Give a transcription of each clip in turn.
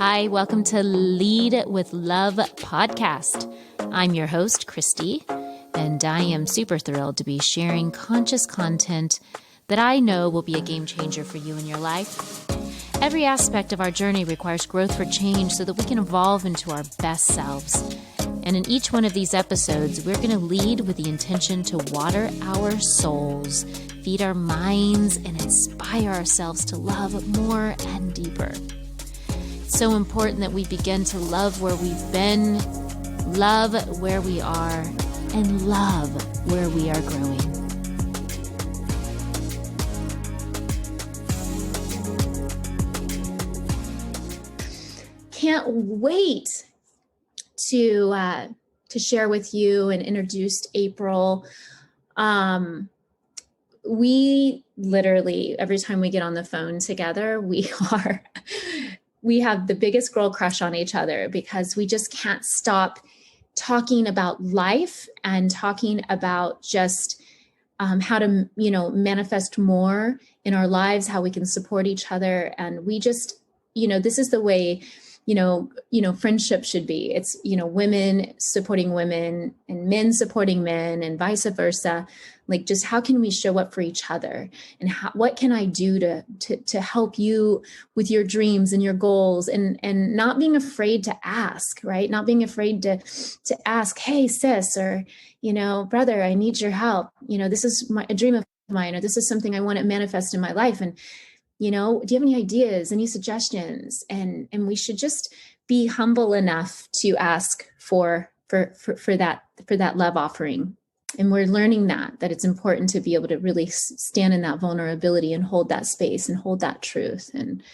Hi, welcome to Lead with Love podcast. I'm your host, Christy, and I am super thrilled to be sharing conscious content that I know will be a game changer for you in your life. Every aspect of our journey requires growth for change so that we can evolve into our best selves. And in each one of these episodes, we're going to lead with the intention to water our souls, feed our minds, and inspire ourselves to love more and deeper. It's so important that we begin to love where we've been, love where we are, and love where we are growing. Can't wait to share with you and introduce April. We literally, every time we get on the phone together, we have the biggest girl crush on each other because we just can't stop talking about life and talking about just how to, manifest more in our lives, how we can support each other. And we just, this is the way friendship should be. It's, women supporting women and men supporting men and vice versa. Like, just how can we show up for each other, and what can I do to help you with your dreams and your goals, and not being afraid to ask, right? Not being afraid to ask, hey, sis, or, brother, I need your help. This is a dream of mine, or this is something I want to manifest in my life. And do you have any ideas, any suggestions? And we should just be humble enough to ask for that love offering. And we're learning that it's important to be able to really stand in that vulnerability and hold that space and hold that truth. And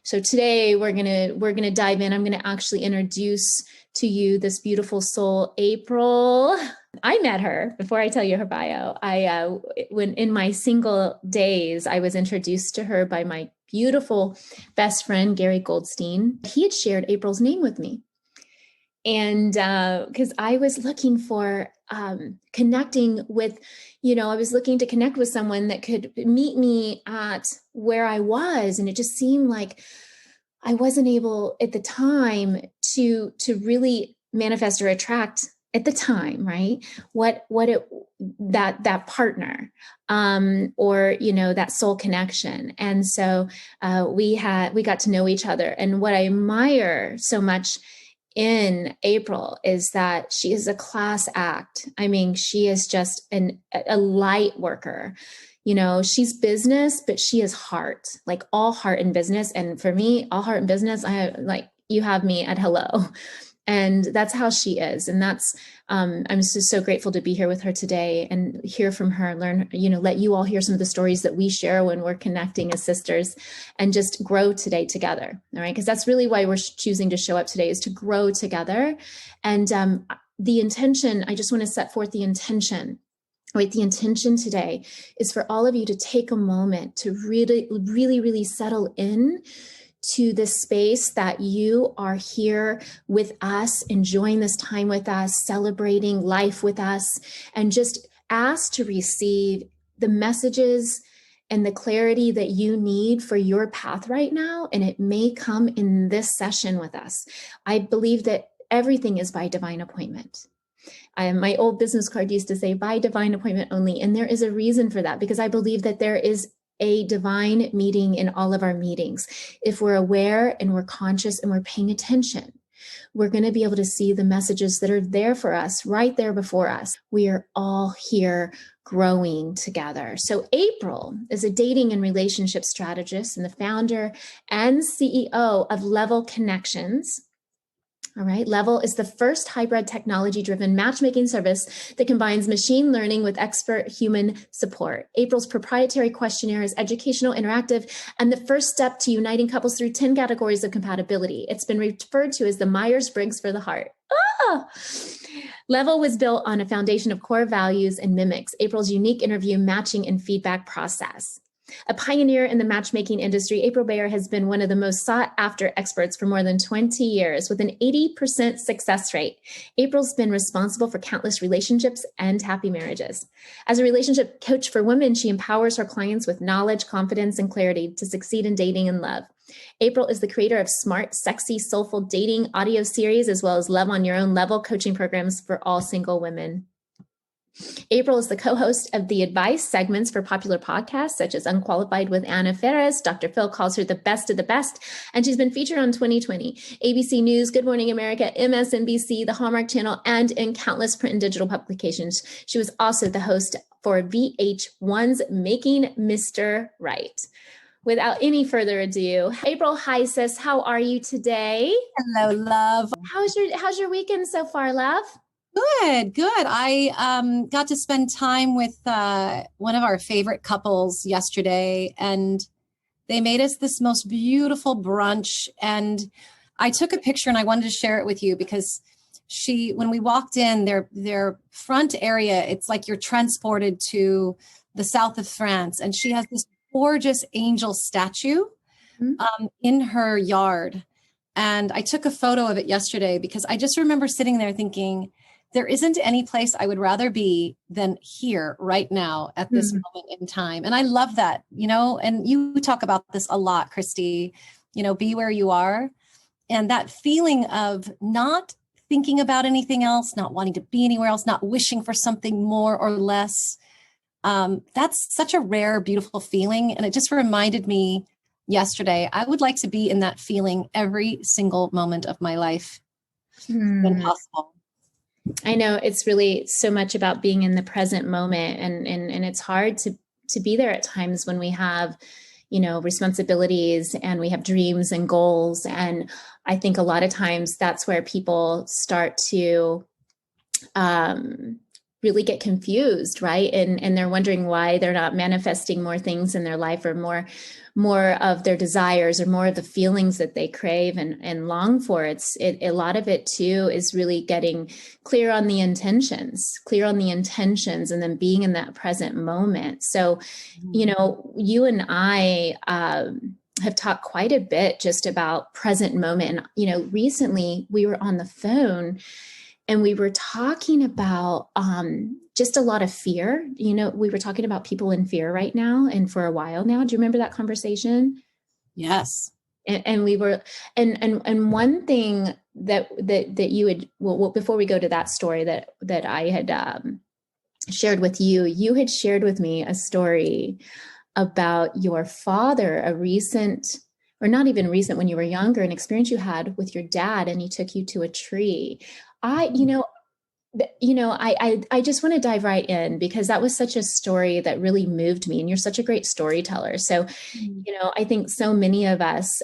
so today we're gonna dive in. I'm gonna actually introduce to you this beautiful soul, April. I met her before I tell you her bio. When in my single days, I was introduced to her by my beautiful best friend, Gary Goldstein. He had shared April's name with me. And because I was looking for connecting with, I was looking to connect with someone that could meet me at where I was. And it just seemed like I wasn't able at the time to really manifest or attract at the time, right? That partner, or, that soul connection. And so we got to know each other. And what I admire so much in April is that she is a class act. I mean, she is just a light worker. She's business, but she is heart, like all heart in business. And for me, all heart in business, you have me at hello. And that's how she is. And that's, I'm just so grateful to be here with her today and hear from her, learn, let you all hear some of the stories that we share when we're connecting as sisters, and just grow today together. All right. Because that's really why we're choosing to show up today, is to grow together. And the intention, I just want to set forth the intention. Right. The intention today is for all of you to take a moment to really, really, really settle in to this space that you are here with us, enjoying this time with us, celebrating life with us, and just ask to receive the messages and the clarity that you need for your path right now. And it may come in this session with us. I believe that everything is by divine appointment. My old business card used to say, by divine appointment only. And there is a reason for that, because I believe that there is a divine meeting in all of our meetings. If we're aware and we're conscious and we're paying attention, we're going to be able to see the messages that are there for us, right there before us. We are all here growing together. So April is a dating and relationship strategist and the founder and CEO of Level Connections. All right. Level is the first hybrid technology-driven matchmaking service that combines machine learning with expert human support. April's proprietary questionnaire is educational, interactive, and the first step to uniting couples through 10 categories of compatibility. It's been referred to as the Myers-Briggs for the heart. Level was built on a foundation of core values and mimics April's unique interview, matching, and feedback process. A pioneer in the matchmaking industry, April Beyer has been one of the most sought-after experts for more than 20 years, with an 80% success rate. April's been responsible for countless relationships and happy marriages. As a relationship coach for women, she empowers her clients with knowledge, confidence, and clarity to succeed in dating and love. April is the creator of smart, sexy, soulful dating audio series, as well as Love on Your Own Level coaching programs for all single women. April is the co-host of the advice segments for popular podcasts such as Unqualified with Anna Ferris. Dr. Phil calls her the best of the best, and she's been featured on 2020, ABC News, Good Morning America, MSNBC, the Hallmark Channel, and in countless print and digital publications. She was also the host for VH1's Making Mr. Right. Without any further ado, April, hi sis, how are you today? Hello, love. How's your weekend so far, love? Good. I got to spend time with one of our favorite couples yesterday, and they made us this most beautiful brunch. And I took a picture and I wanted to share it with you because when we walked in, their front area, it's like you're transported to the south of France, and she has this gorgeous angel statue in her yard. And I took a photo of it yesterday because I just remember sitting there thinking, there isn't any place I would rather be than here right now at this moment in time. And I love that, and you talk about this a lot, Christy, be where you are. And that feeling of not thinking about anything else, not wanting to be anywhere else, not wishing for something more or less. That's such a rare, beautiful feeling. And it just reminded me yesterday, I would like to be in that feeling every single moment of my life when possible. I know it's really so much about being in the present moment, and it's hard to be there at times when we have, responsibilities and we have dreams and goals. And I think a lot of times that's where people start to really get confused, right? And they're wondering why they're not manifesting more things in their life, or more of their desires, or more of the feelings that they crave and long for. A lot of it too is really getting clear on the intentions, and then being in that present moment. So, you and I have talked quite a bit just about present moment. And, recently we were on the phone and we were talking about just a lot of fear. We were talking about people in fear right now and for a while now. Do you remember that conversation? Yes. And we were, and one thing that you had, well, before we go to that story that I had shared with you, you had shared with me a story about your father, a recent, or not even recent, when you were younger, an experience you had with your dad, and he took you to a tree. I just want to dive right in because that was such a story that really moved me, and you're such a great storyteller. So, I think so many of us,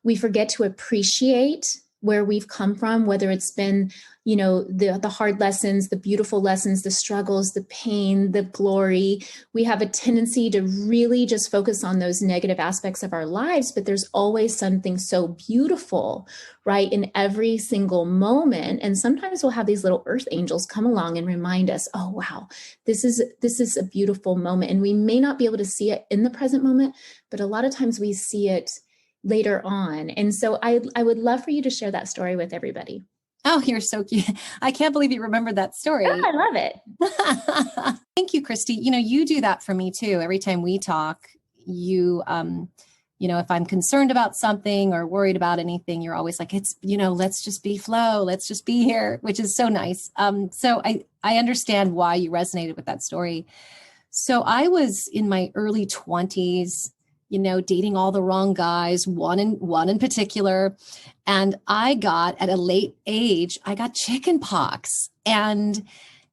we forget to appreciate where we've come from, whether it's been, the hard lessons, the beautiful lessons, the struggles, the pain, the glory. We have a tendency to really just focus on those negative aspects of our lives, but there's always something so beautiful, right, in every single moment. And sometimes we'll have these little earth angels come along and remind us, oh, wow, this is a beautiful moment. And we may not be able to see it in the present moment, but a lot of times we see it later on. And so I would love for you to share that story with everybody. Oh, you're so cute. I can't believe you remembered that story. Oh, I love it. Thank you, Christy. You do that for me too. Every time we talk, if I'm concerned about something or worried about anything, you're always like, let's just be flow. Let's just be here, which is so nice. So I understand why you resonated with that story. So I was in my early 20s, dating all the wrong guys, one in particular. And at a late age, I got chicken pox. And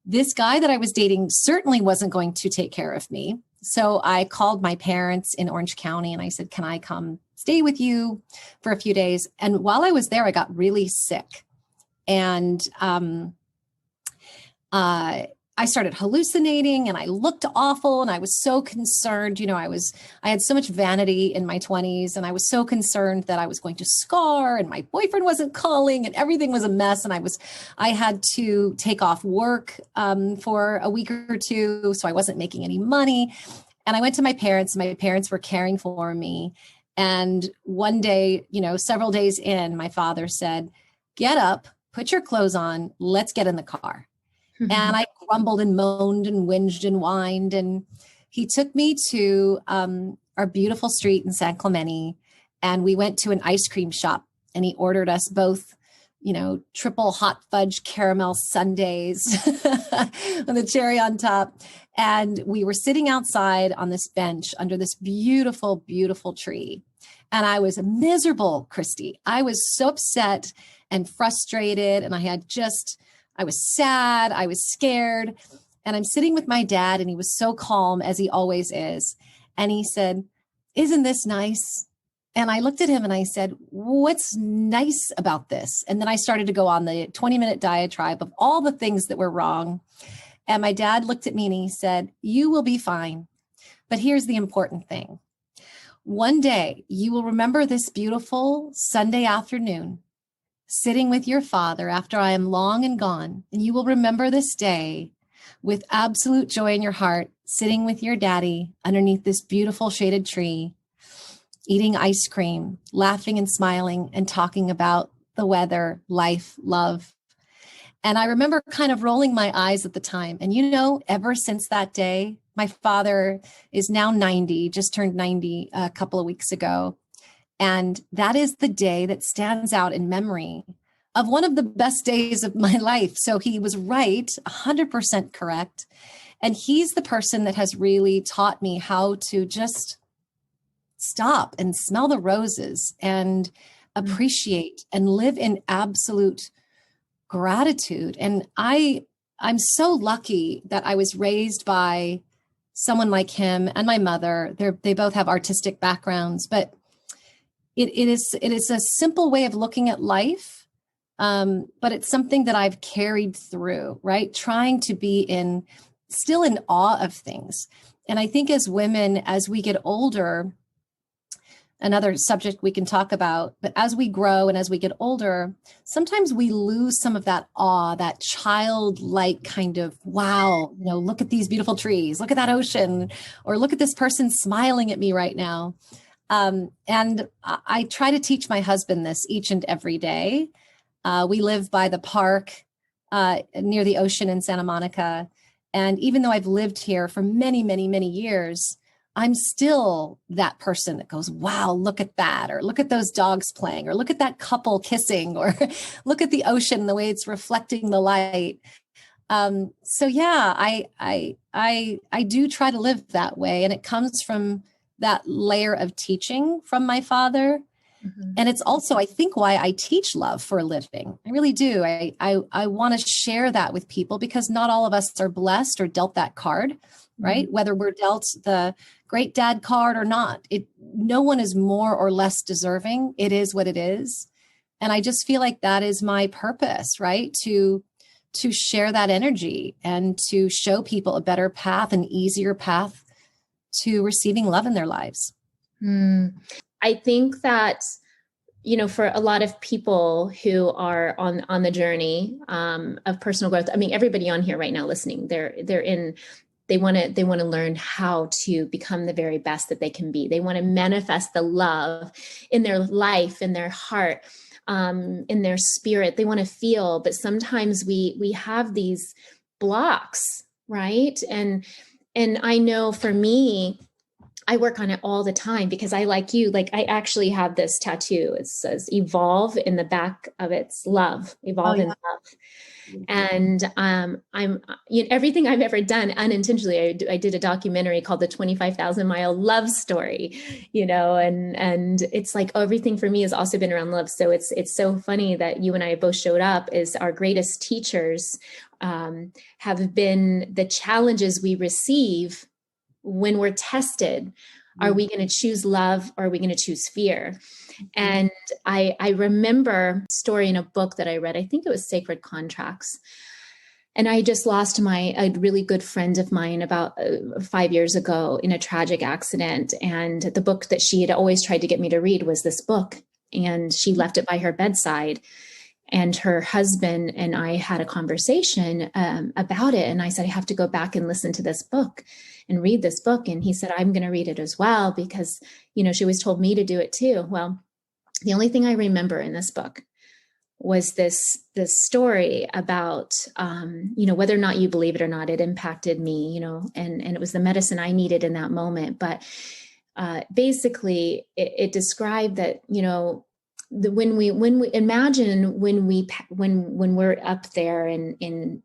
this guy that I was dating certainly wasn't going to take care of me. So I called my parents in Orange County and I said, can I come stay with you for a few days? And while I was there, I got really sick. And I started hallucinating and I looked awful and I was so concerned. I had so much vanity in my 20s and I was so concerned that I was going to scar and my boyfriend wasn't calling and everything was a mess. And I had to take off work for a week or two. So I wasn't making any money. And I went to my parents. My parents were caring for me. And one day, several days in, my father said, get up, put your clothes on, let's get in the car. Mm-hmm. And I grumbled and moaned and whinged and whined. And he took me to our beautiful street in San Clemente. and we went to an ice cream shop, and he ordered us both, triple hot fudge caramel sundaes with a cherry on top. And we were sitting outside on this bench under this beautiful, beautiful tree. And I was miserable, Christy. I was so upset and frustrated. And I was sad. I was scared. And I'm sitting with my dad, and he was so calm, as he always is. And he said, "Isn't this nice?" And I looked at him and I said, "What's nice about this?" And then I started to go on the 20-minute diatribe of all the things that were wrong. And my dad looked at me and he said, "You will be fine. But here's the important thing. One day you will remember this beautiful Sunday afternoon sitting with your father after I am long and gone. And you will remember this day with absolute joy in your heart, sitting with your daddy underneath this beautiful shaded tree, eating ice cream, laughing and smiling and talking about the weather, life, love." And I remember kind of rolling my eyes at the time. And ever since that day, my father is now 90, just turned 90 a couple of weeks ago. And that is the day that stands out in memory of one of the best days of my life. So he was right, 100% correct. And he's the person that has really taught me how to just stop and smell the roses and appreciate and live in absolute gratitude. And I'm so lucky that I was raised by someone like him and my mother. They both have artistic backgrounds, but it is a simple way of looking at life. But it's something that I've carried through, right? Trying to be still in awe of things. And I think as women, as we get older, another subject we can talk about, but as we grow and as we get older, sometimes we lose some of that awe, that childlike kind of, wow, look at these beautiful trees, look at that ocean, or look at this person smiling at me right now. And I try to teach my husband this each and every day. We live by the park near the ocean in Santa Monica. And even though I've lived here for many, many, many years, I'm still that person that goes, wow, look at that, or look at those dogs playing, or look at that couple kissing, or look at the ocean, the way it's reflecting the light. So yeah, I do try to live that way. And it comes from that layer of teaching from my father. Mm-hmm. And it's also, I think, why I teach love for a living. I really do. I want to share that with people, because not all of us are blessed or dealt that card, right? Mm-hmm. Whether we're dealt the great dad card or not, no one is more or less deserving. It is what it is. And I just feel like that is my purpose, right? To share that energy and to show people a better path, an easier path to receiving love in their lives. I think that, for a lot of people who are on the journey of personal growth, I mean, everybody on here right now listening, they want to learn how to become the very best that they can be. They want to manifest the love in their life, in their heart, in their spirit. They want to feel, but sometimes we have these blocks, right? And I know for me, I work on it all the time, because I actually have this tattoo. It says evolve in the back of its love, evolve in love. And everything I've ever done unintentionally, I did a documentary called The 25,000 Mile Love Story, and it's like everything for me has also been around love. So it's so funny that you and I both showed up as our greatest teachers have been the challenges we receive when we're tested. Are we going to choose love, or are we going to choose fear? And I remember a story in a book that I read, I think it was Sacred Contracts. And I just lost a really good friend of mine about 5 years ago in a tragic accident. And the book that she had always tried to get me to read was this book. And she left it by her bedside. And her husband and I had a conversation about it. And I said, I have to go back and listen to this book and read this book. And he said, I'm going to read it as well, because, she always told me to do it too. Well, the only thing I remember in this book was this story about, whether or not you believe it or not, it impacted me, and it was the medicine I needed in that moment. But basically it described that, when we imagine when we're up there in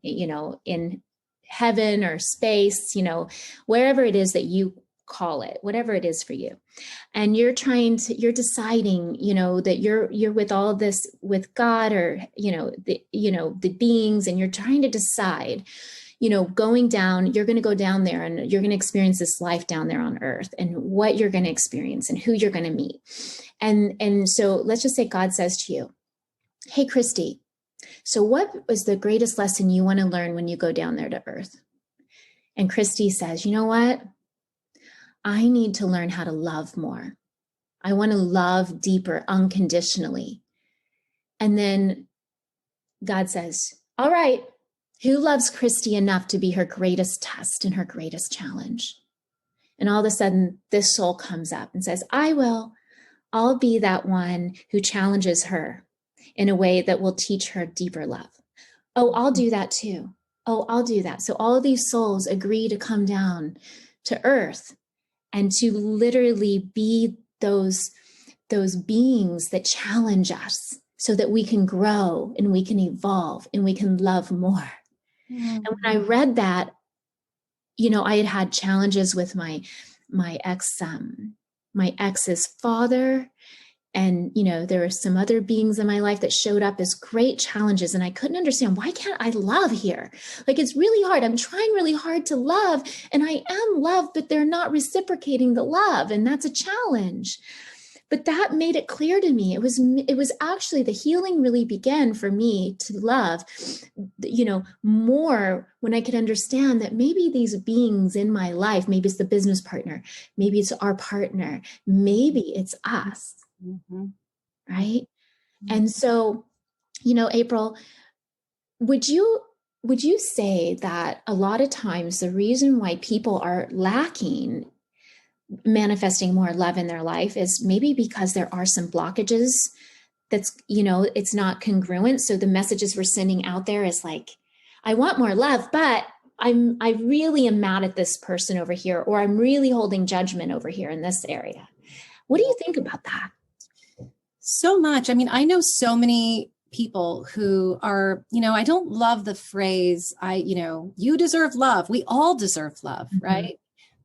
heaven or space, wherever it is that you call it, whatever it is for you, and you're deciding, that you're with all this, with God, or the beings, and you're trying to decide, going down, you're going to go down there and you're going to experience this life down there on earth, and what you're going to experience and who you're going to meet. And so let's just say God says to you, hey, Christy, so what was the greatest lesson you want to learn when you go down there to earth? And Christy says, you know what? I need to learn how to love more. I want to love deeper, unconditionally. And then God says, all right, who loves Christy enough to be her greatest test and her greatest challenge? And all of a sudden, this soul comes up and says, I will. I'll be that one who challenges her in a way that will teach her deeper love. Oh, I'll do that too. Oh, I'll do that. So all of these souls agree to come down to earth and to literally be those beings that challenge us so that we can grow and we can evolve and we can love more. Mm-hmm. And when I read that, I had challenges with my ex's father. And, there were some other beings in my life that showed up as great challenges. And I couldn't understand, why can't I love here? Like, it's really hard. I'm trying really hard to love, and I am loved, but they're not reciprocating the love. And that's a challenge. But that made it clear to me. It was actually, the healing really began for me to love, more when I could understand that maybe these beings in my life, maybe it's the business partner, maybe it's our partner, maybe it's us. Mm-hmm. Right. Mm-hmm. And so, April, would you say that a lot of times the reason why people are lacking manifesting more love in their life is maybe because there are some blockages that's, it's not congruent. So the messages we're sending out there is like, I want more love, but I really am mad at this person over here, or I'm really holding judgment over here in this area. What do you think about that? So much. I mean, I know so many people who are, I don't love the phrase, you deserve love. We all deserve love, mm-hmm. right?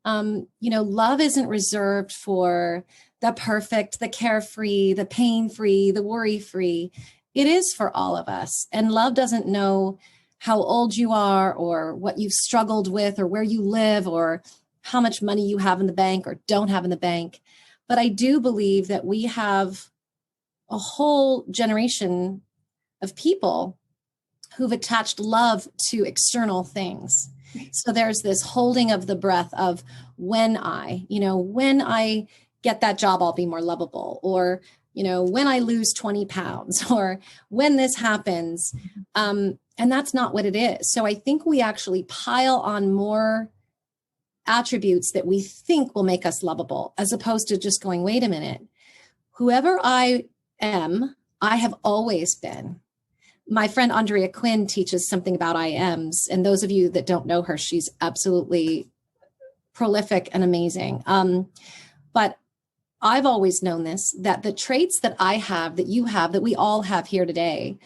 Love isn't reserved for the perfect, the carefree, the pain-free, the worry-free. It is for all of us. And love doesn't know how old you are, or what you've struggled with, or where you live, or how much money you have in the bank or don't have in the bank. But I do believe that we have a whole generation of people who've attached love to external things. So there's this holding of the breath of, when I get that job, I'll be more lovable, or, when I lose 20 pounds, or when this happens. And that's not what it is. So I think we actually pile on more attributes that we think will make us lovable, as opposed to just going, wait a minute, whoever I am, I have always been. My friend Andrea Quinn teaches something about I ams. And those of you that don't know her, she's absolutely prolific and amazing. But I've always known this, that the traits that I have, that you have, that we all have here today,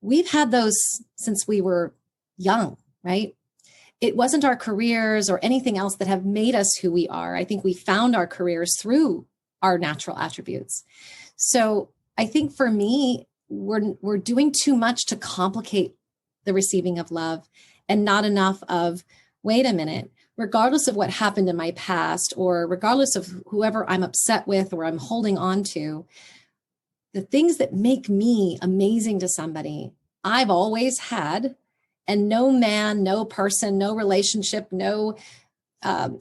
we've had those since we were young, right? It wasn't our careers or anything else that have made us who we are. I think we found our careers through our natural attributes. So I think for me, we're doing too much to complicate the receiving of love, and not enough of, wait a minute, regardless of what happened in my past, or regardless of whoever I'm upset with or I'm holding on to, the things that make me amazing to somebody, I've always had, and no man, no person, no relationship, no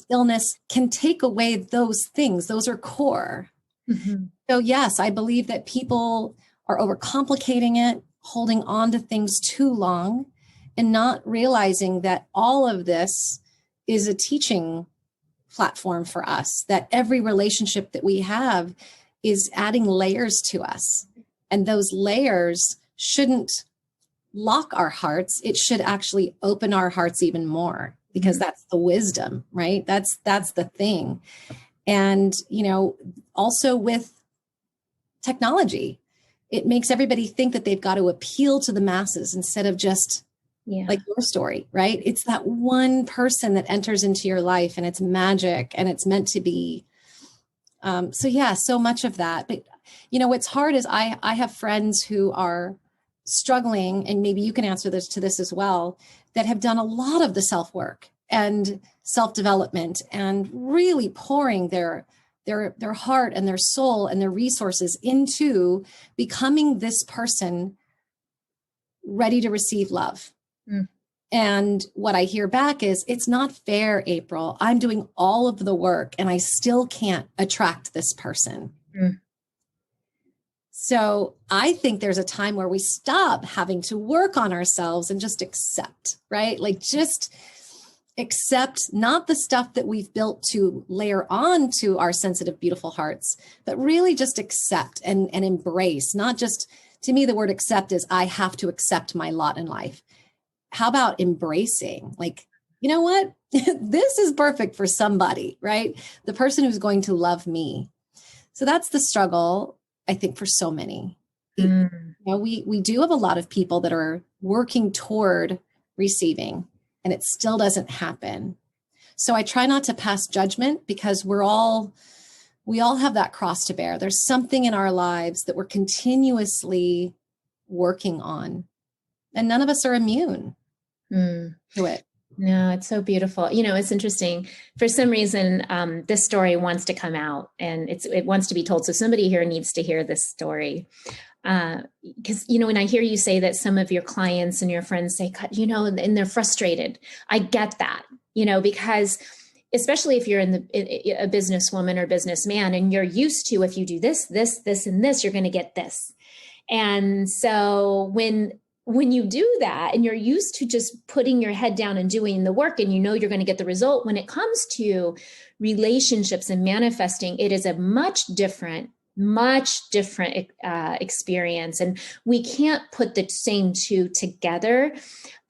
illness can take away those things. Those are core. Mm-hmm. So yes, I believe that people are overcomplicating it, holding on to things too long, and not realizing that all of this is a teaching platform for us, that every relationship that we have is adding layers to us. And those layers shouldn't lock our hearts. It should actually open our hearts even more, because that's the wisdom, right? That's the thing. And, also with technology, it makes everybody think that they've got to appeal to the masses instead of just like your story, right? It's that one person that enters into your life and it's magic and it's meant to be. So much of that. But, what's hard is I have friends who are struggling, and maybe you can answer this as well, that have done a lot of the self-work and self-development and really pouring their heart and their soul and their resources into becoming this person ready to receive love. Mm. And what I hear back is, it's not fair, April. I'm doing all of the work and I still can't attract this person. Mm. So I think there's a time where we stop having to work on ourselves and just accept, right? Like just accept not the stuff that we've built to layer on to our sensitive, beautiful hearts, but really just accept and embrace. Not just, to me, the word accept is I have to accept my lot in life. How about embracing? Like, you know what? This is perfect for somebody, right? The person who's going to love me. So that's the struggle, I think, for so many. We do have a lot of people that are working toward receiving, and it still doesn't happen. So I try not to pass judgment, because we all have that cross to bear. There's something in our lives that we're continuously working on, and none of us are immune to it. No, it's so beautiful. It's interesting. For some reason, this story wants to come out, and it wants to be told. So somebody here needs to hear this story. Because, when I hear you say that some of your clients and your friends say, and they're frustrated, I get that, because especially if you're a businesswoman or businessman, and you're used to, if you do this, this, this, and this, you're going to get this. And so when you do that, and you're used to just putting your head down and doing the work, and you're going to get the result, when it comes to relationships and manifesting, it is a much different experience. And we can't put the same two together.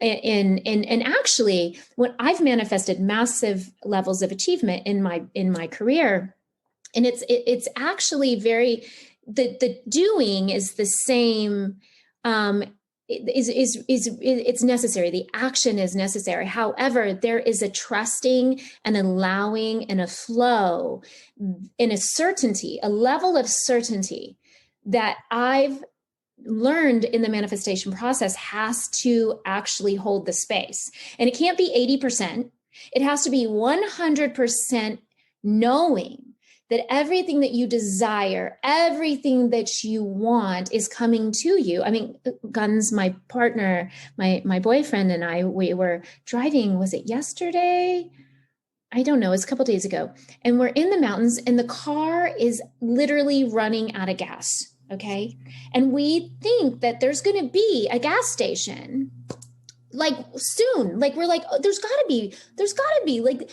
And actually, when I've manifested massive levels of achievement in my career, and it's actually the doing is the same. It's necessary. The action is necessary. However, there is a trusting and allowing and a flow and a certainty, a level of certainty that I've learned in the manifestation process has to actually hold the space. And it can't be 80%. It has to be 100% knowing that everything that you desire, everything that you want is coming to you. I mean, Guns, my partner, my boyfriend and I, we were driving, was it yesterday? I don't know, it's a couple of days ago. And we're in the mountains and the car is literally running out of gas, okay? And we think that there's gonna be a gas station like soon, like we're like, oh, there's gotta be, like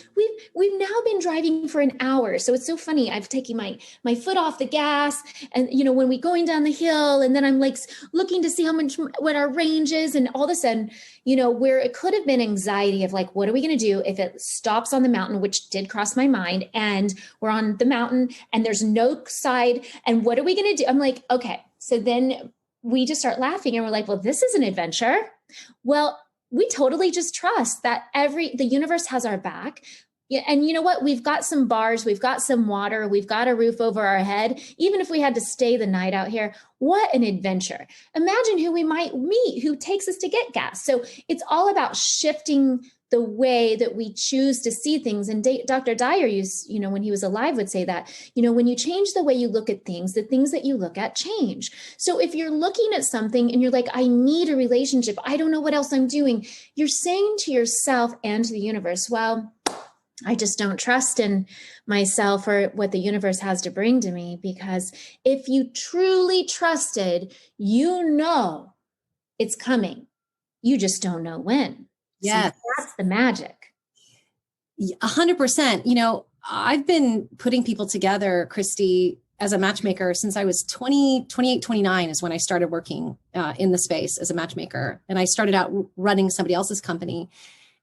we've now been driving for an hour. So it's so funny. I've taken my foot off the gas, and when we going down the hill, and then I'm like looking to see what our range is. And all of a sudden, where it could have been anxiety of like, what are we going to do if it stops on the mountain, which did cross my mind, and we're on the mountain and there's no side. And what are we going to do? I'm like, okay. So then we just start laughing and we're like, well, this is an adventure. Well, we totally just trust that the universe has our back. Yeah, and you know what? We've got some bars, we've got some water, we've got a roof over our head. Even if we had to stay the night out here, what an adventure. Imagine who we might meet who takes us to get gas. So it's all about shifting the way that we choose to see things. And Dr. Dyer used, when he was alive, would say that, when you change the way you look at things, the things that you look at change. So if you're looking at something and you're like, I need a relationship, I don't know what else I'm doing, you're saying to yourself and to the universe, well, I just don't trust in myself or what the universe has to bring to me. Because if you truly trusted, it's coming. You just don't know when. Yeah, so that's the magic. 100%. I've been putting people together, Christy, as a matchmaker since I was 28, 29 is when I started working in the space as a matchmaker. And I started out running somebody else's company.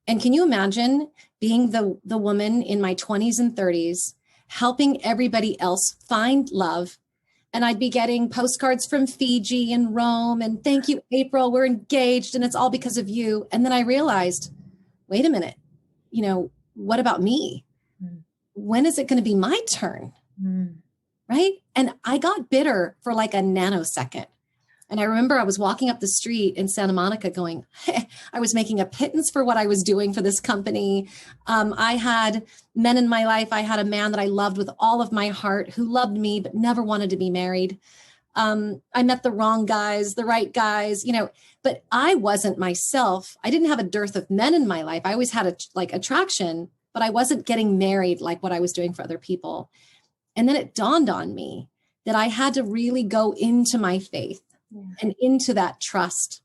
And can you imagine being the woman in my 20s and 30s, helping everybody else find love. And I'd be getting postcards from Fiji and Rome and thank you, April, we're engaged and it's all because of you. And then I realized, wait a minute, what about me? Mm. When is it going to be my turn? Mm. Right? And I got bitter for like a nanosecond. And I remember I was walking up the street in Santa Monica going, hey, I was making a pittance for what I was doing for this company. I had men in my life. I had a man that I loved with all of my heart who loved me, but never wanted to be married. I met the wrong guys, the right guys, but I wasn't myself. I didn't have a dearth of men in my life. I always had attraction, but I wasn't getting married like what I was doing for other people. And then it dawned on me that I had to really go into my faith and into that trust.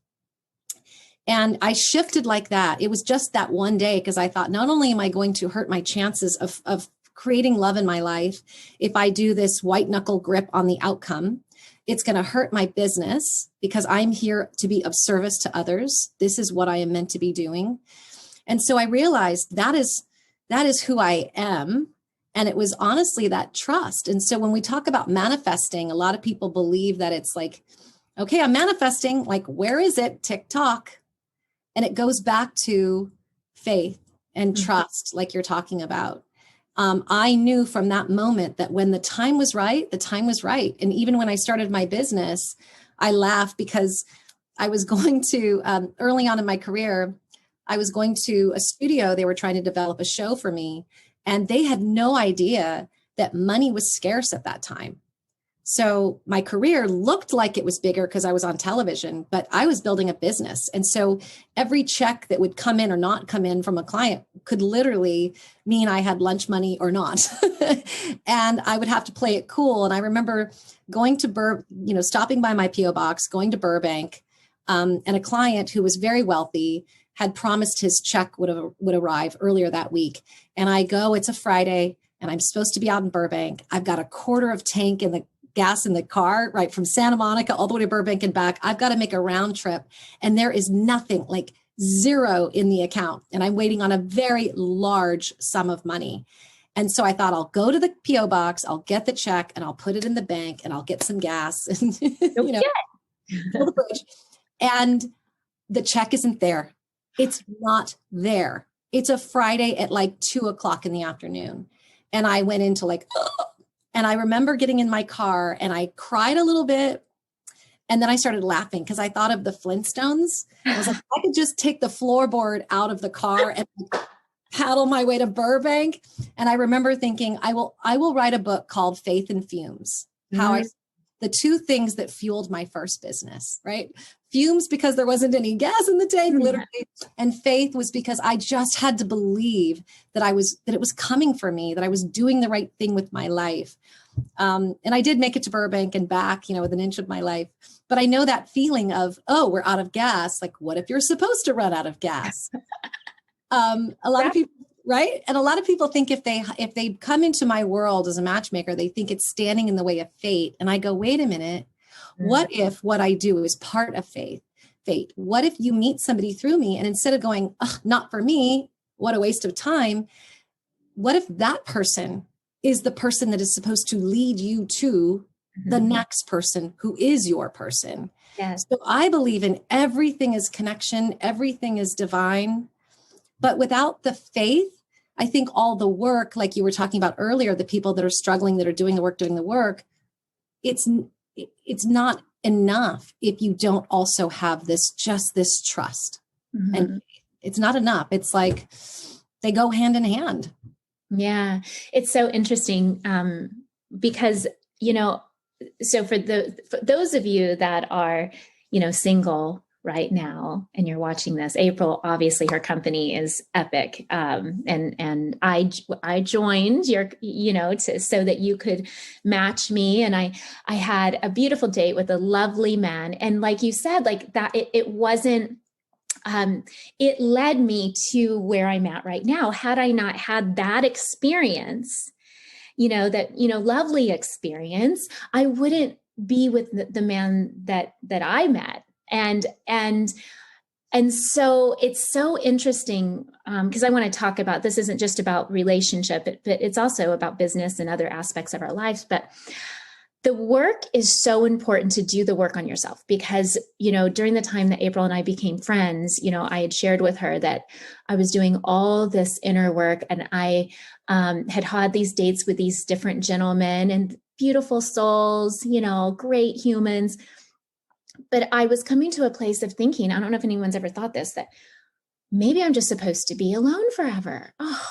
And I shifted like that. It was just that one day because I thought, not only am I going to hurt my chances of creating love in my life if I do this white knuckle grip on the outcome, it's going to hurt my business because I'm here to be of service to others. This is what I am meant to be doing. And so I realized that is who I am. And it was honestly that trust. And so when we talk about manifesting, a lot of people believe that it's like, okay, I'm manifesting, like, where is it? TikTok. And it goes back to faith and trust, like you're talking about. I knew from that moment that when the time was right, the time was right. And even when I started my business, I laughed because I was going to, early on in my career, I was going to a studio. They were trying to develop a show for me. And they had no idea that money was scarce at that time. So my career looked like it was bigger because I was on television, but I was building a business. And so every check that would come in or not come in from a client could literally mean I had lunch money or not. And I would have to play it cool. And I remember going to stopping by my PO box, going to Burbank, and a client who was very wealthy had promised his check would arrive earlier that week. And I go, it's a Friday and I'm supposed to be out in Burbank. I've got a quarter of tank in the gas in the car, right from Santa Monica all the way to Burbank and back. I've got to make a round trip and there is nothing, like zero in the account. And I'm waiting on a very large sum of money. And so I thought I'll go to the PO box, I'll get the check and I'll put it in the bank and I'll get some gas and, fill the bridge. And the check isn't there. It's not there. It's a Friday at like 2:00 in the afternoon. And I went into like, and I remember getting in my car and I cried a little bit. And then I started laughing because I thought of the Flintstones. I was like, I could just take the floorboard out of the car and paddle my way to Burbank. And I remember thinking, I will write a book called Faith and Fumes. The two things that fueled my first business, right? Fumes because there wasn't any gas in the tank, literally. And faith was because I just had to believe that it was coming for me, that I was doing the right thing with my life. And I did make it to Burbank and back, with an inch of my life. But I know that feeling of, oh, we're out of gas. Like, what if you're supposed to run out of gas? A lot of people, right? And a lot of people think if they come into my world as a matchmaker, they think it's standing in the way of fate. And I go, wait a minute. What if what I do is part of fate? What if you meet somebody through me and instead of going, oh, not for me, what a waste of time. What if that person is the person that is supposed to lead you to the next person who is your person? Yes. So I believe in everything is connection. Everything is divine. But without the faith, I think all the work, like you were talking about earlier, the people that are struggling, that are doing the work, it's not enough if you don't also have this trust. And it's not enough. It's like they go hand in hand. Yeah, it's so interesting because, so for those of you that are, single right now and you're watching this, April, obviously her company is epic. And I joined your, so that you could match me. And I had a beautiful date with a lovely man. And like you said, like that, it wasn't, it led me to where I'm at right now. Had I not had that experience, lovely experience, I wouldn't be with the man that I met. And And so it's so interesting because I want to talk about this isn't just about relationship, but it's also about business and other aspects of our lives. But the work is so important to do the work on yourself because, during the time that April and I became friends, I had shared with her that I was doing all this inner work and I had these dates with these different gentlemen and beautiful souls, great humans. But I was coming to a place of thinking, I don't know if anyone's ever thought this, that maybe I'm just supposed to be alone forever. Oh,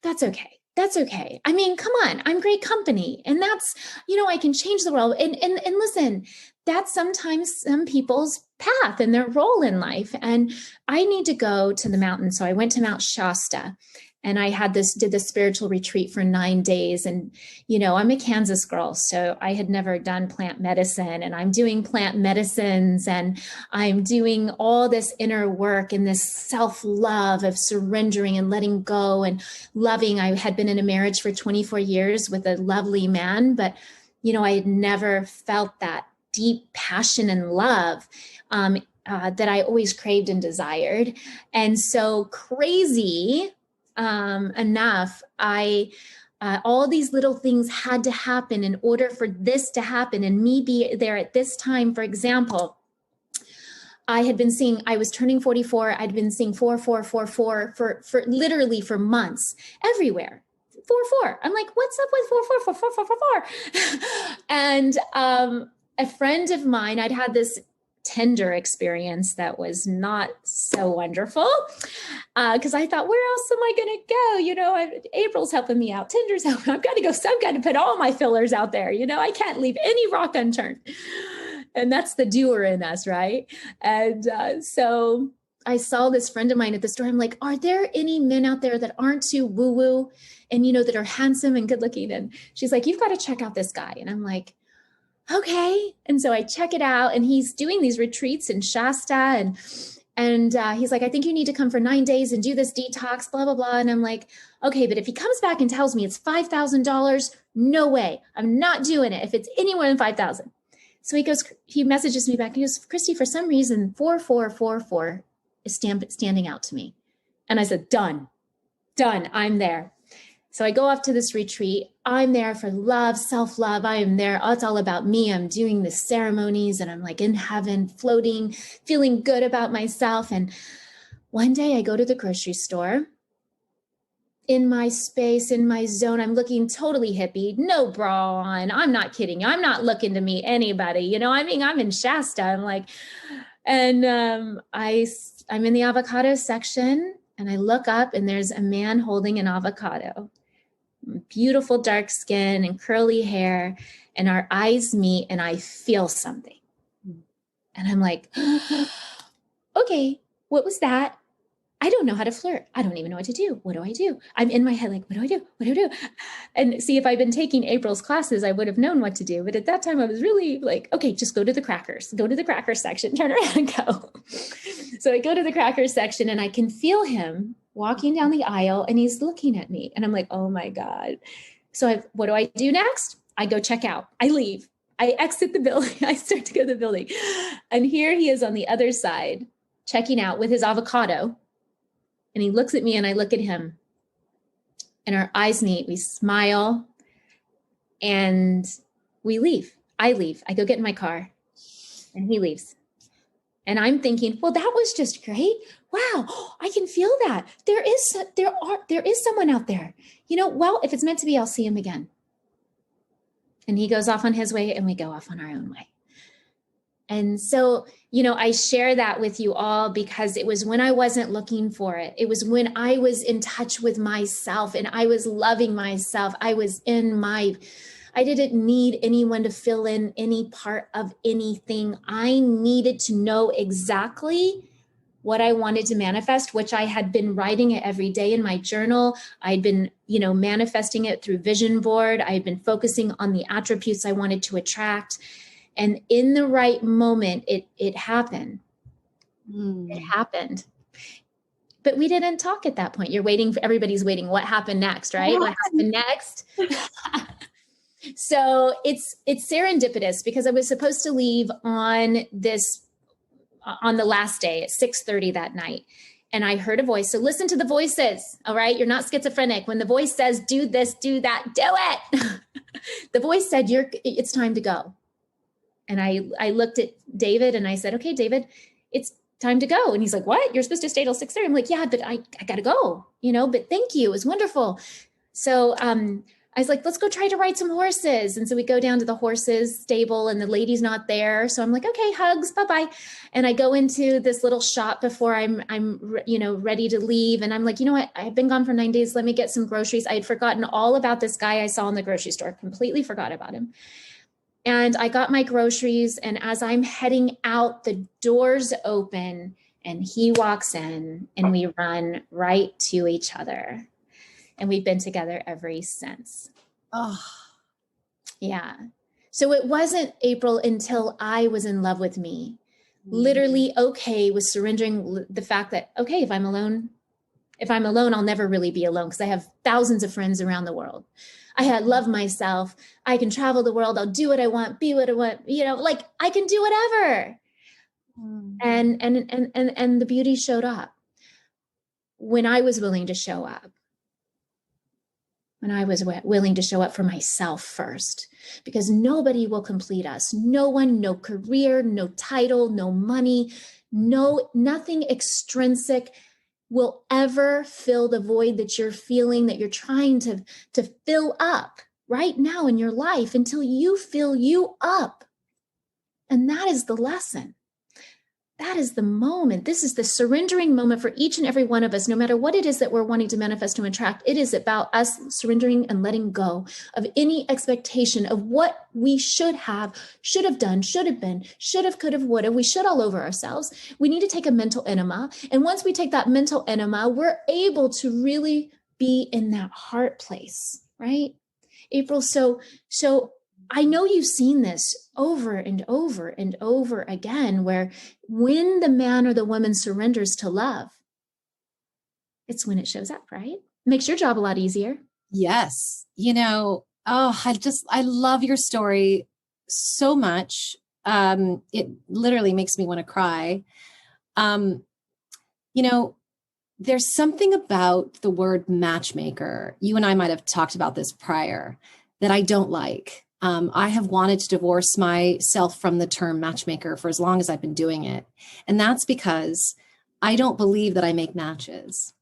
that's okay. That's okay. I mean, come on, I'm great company. And that's, I can change the world. And listen, that's sometimes some people's path and their role in life. And I need to go to the mountain. So I went to Mount Shasta and I did this spiritual retreat for 9 days. And, I'm a Kansas girl, so I had never done plant medicine, and I'm doing plant medicines and I'm doing all this inner work and this self-love of surrendering and letting go and loving. I had been in a marriage for 24 years with a lovely man, but, I had never felt that deep passion and love that I always craved and desired. And so crazy enough, all these little things had to happen in order for this to happen and me be there at this time. For example, I was turning 44. I'd been seeing 4444 for literally for months everywhere. 44. I'm like, what's up with 44444444? And a friend of mine, I'd had this Tinder experience that was not so wonderful because I thought, where else am I going to go? April's helping me out. Tinder's helping. I've got to put all my fillers out there. I can't leave any rock unturned. And that's the doer in us, right? And so I saw this friend of mine at the store. I'm like, are there any men out there that aren't too woo-woo and, that are handsome and good looking? And she's like, you've got to check out this guy. And I'm like, okay. And so I check it out and he's doing these retreats in Shasta and he's like, I think you need to come for 9 days and do this detox, blah, blah, blah. And I'm like, okay, but if he comes back and tells me it's $5,000, no way. I'm not doing it if it's any more than 5,000. So he messages me back. He goes, Christy, for some reason, 4444 is standing out to me. And I said, done, I'm there. So I go off to this retreat. I'm there for love, self-love. I am there. Oh, it's all about me. I'm doing the ceremonies and I'm like in heaven, floating, feeling good about myself. And one day I go to the grocery store in my space, in my zone. I'm looking totally hippie, no bra on. I'm not kidding you. I'm not looking to meet anybody. I'm in Shasta. I'm like, and I'm in the avocado section and I look up and there's a man holding an avocado. Beautiful dark skin and curly hair, and our eyes meet and I feel something. And I'm like, okay, what was that? I don't know how to flirt. I don't even know what to do. What do I do? I'm in my head like, what do I do? What do I do? And see, if I'd been taking April's classes, I would have known what to do. But at that time, I was really like, okay, just go to the crackers. Go to the crackers section, turn around and go. So I go to the crackers section and I can feel him walking down the aisle and he's looking at me. And I'm like, oh my God. So what do I do next? I go check out. I leave. I exit the building. I start to go to the building. And here he is on the other side, checking out with his avocado. And he looks at me and I look at him and our eyes meet. We smile and we leave. I leave. I go get in my car and he leaves. And I'm thinking, well, that was just great. Wow, I can feel that. There is someone out there. Well, if it's meant to be, I'll see him again. And he goes off on his way and we go off on our own way. And so, I share that with you all because it was when I wasn't looking for it. It was when I was in touch with myself and I was loving myself. I didn't need anyone to fill in any part of anything. I needed to know exactly what I wanted to manifest, which I had been writing it every day in my journal. I'd been, manifesting it through vision board. I had been focusing on the attributes I wanted to attract. And in the right moment, it happened. It happened. But we didn't talk at that point. Everybody's waiting. What happened next, right? What happened next? So it's serendipitous because I was supposed to leave on this on the last day at 6:30 that night. And I heard a voice. So listen to the voices. All right. You're not schizophrenic. When the voice says, do this, do that, do it. The voice said, it's time to go. And I looked at David and I said, okay, David, it's time to go. And he's like, what? You're supposed to stay till 6:30. I'm like, yeah, but I got to go, but thank you. It was wonderful. So, I was like, let's go try to ride some horses. And so we go down to the horses stable and the lady's not there. So I'm like, okay, hugs, bye-bye. And I go into this little shop before I'm ready to leave. And I'm like, you know what? I've been gone for 9 days. Let me get some groceries. I had forgotten all about this guy I saw in the grocery store, completely forgot about him. And I got my groceries. And as I'm heading out, the doors open and he walks in and we run right to each other. And we've been together ever since. Oh, yeah. So it wasn't, April, until I was in love with me, literally okay with surrendering the fact that, okay, if I'm alone, I'll never really be alone because I have thousands of friends around the world. I love myself. I can travel the world. I'll do what I want, be what I want, like I can do whatever. And the beauty showed up when I was willing to show up. When I was willing to show up for myself first, because nobody will complete us. No one, no career, no title, no money, nothing extrinsic will ever fill the void that you're feeling, that you're trying to fill up right now in your life until you fill you up. And that is the lesson. That is the moment. This is the surrendering moment for each and every one of us, no matter what it is that we're wanting to manifest to attract. It is about us surrendering and letting go of any expectation of what we should have done, should have been, should have, could have, would have. We should all over ourselves. We need to take a mental enema. And once we take that mental enema, we're able to really be in that heart place, right? April, so I know you've seen this over and over and over again, where when the man or the woman surrenders to love, it's when it shows up, right? Makes your job a lot easier. Yes. I love your story so much. It literally makes me want to cry. There's something about the word matchmaker. You and I might have talked about this prior that I don't like. I have wanted to divorce myself from the term matchmaker for as long as I've been doing it. And that's because I don't believe that I make matches.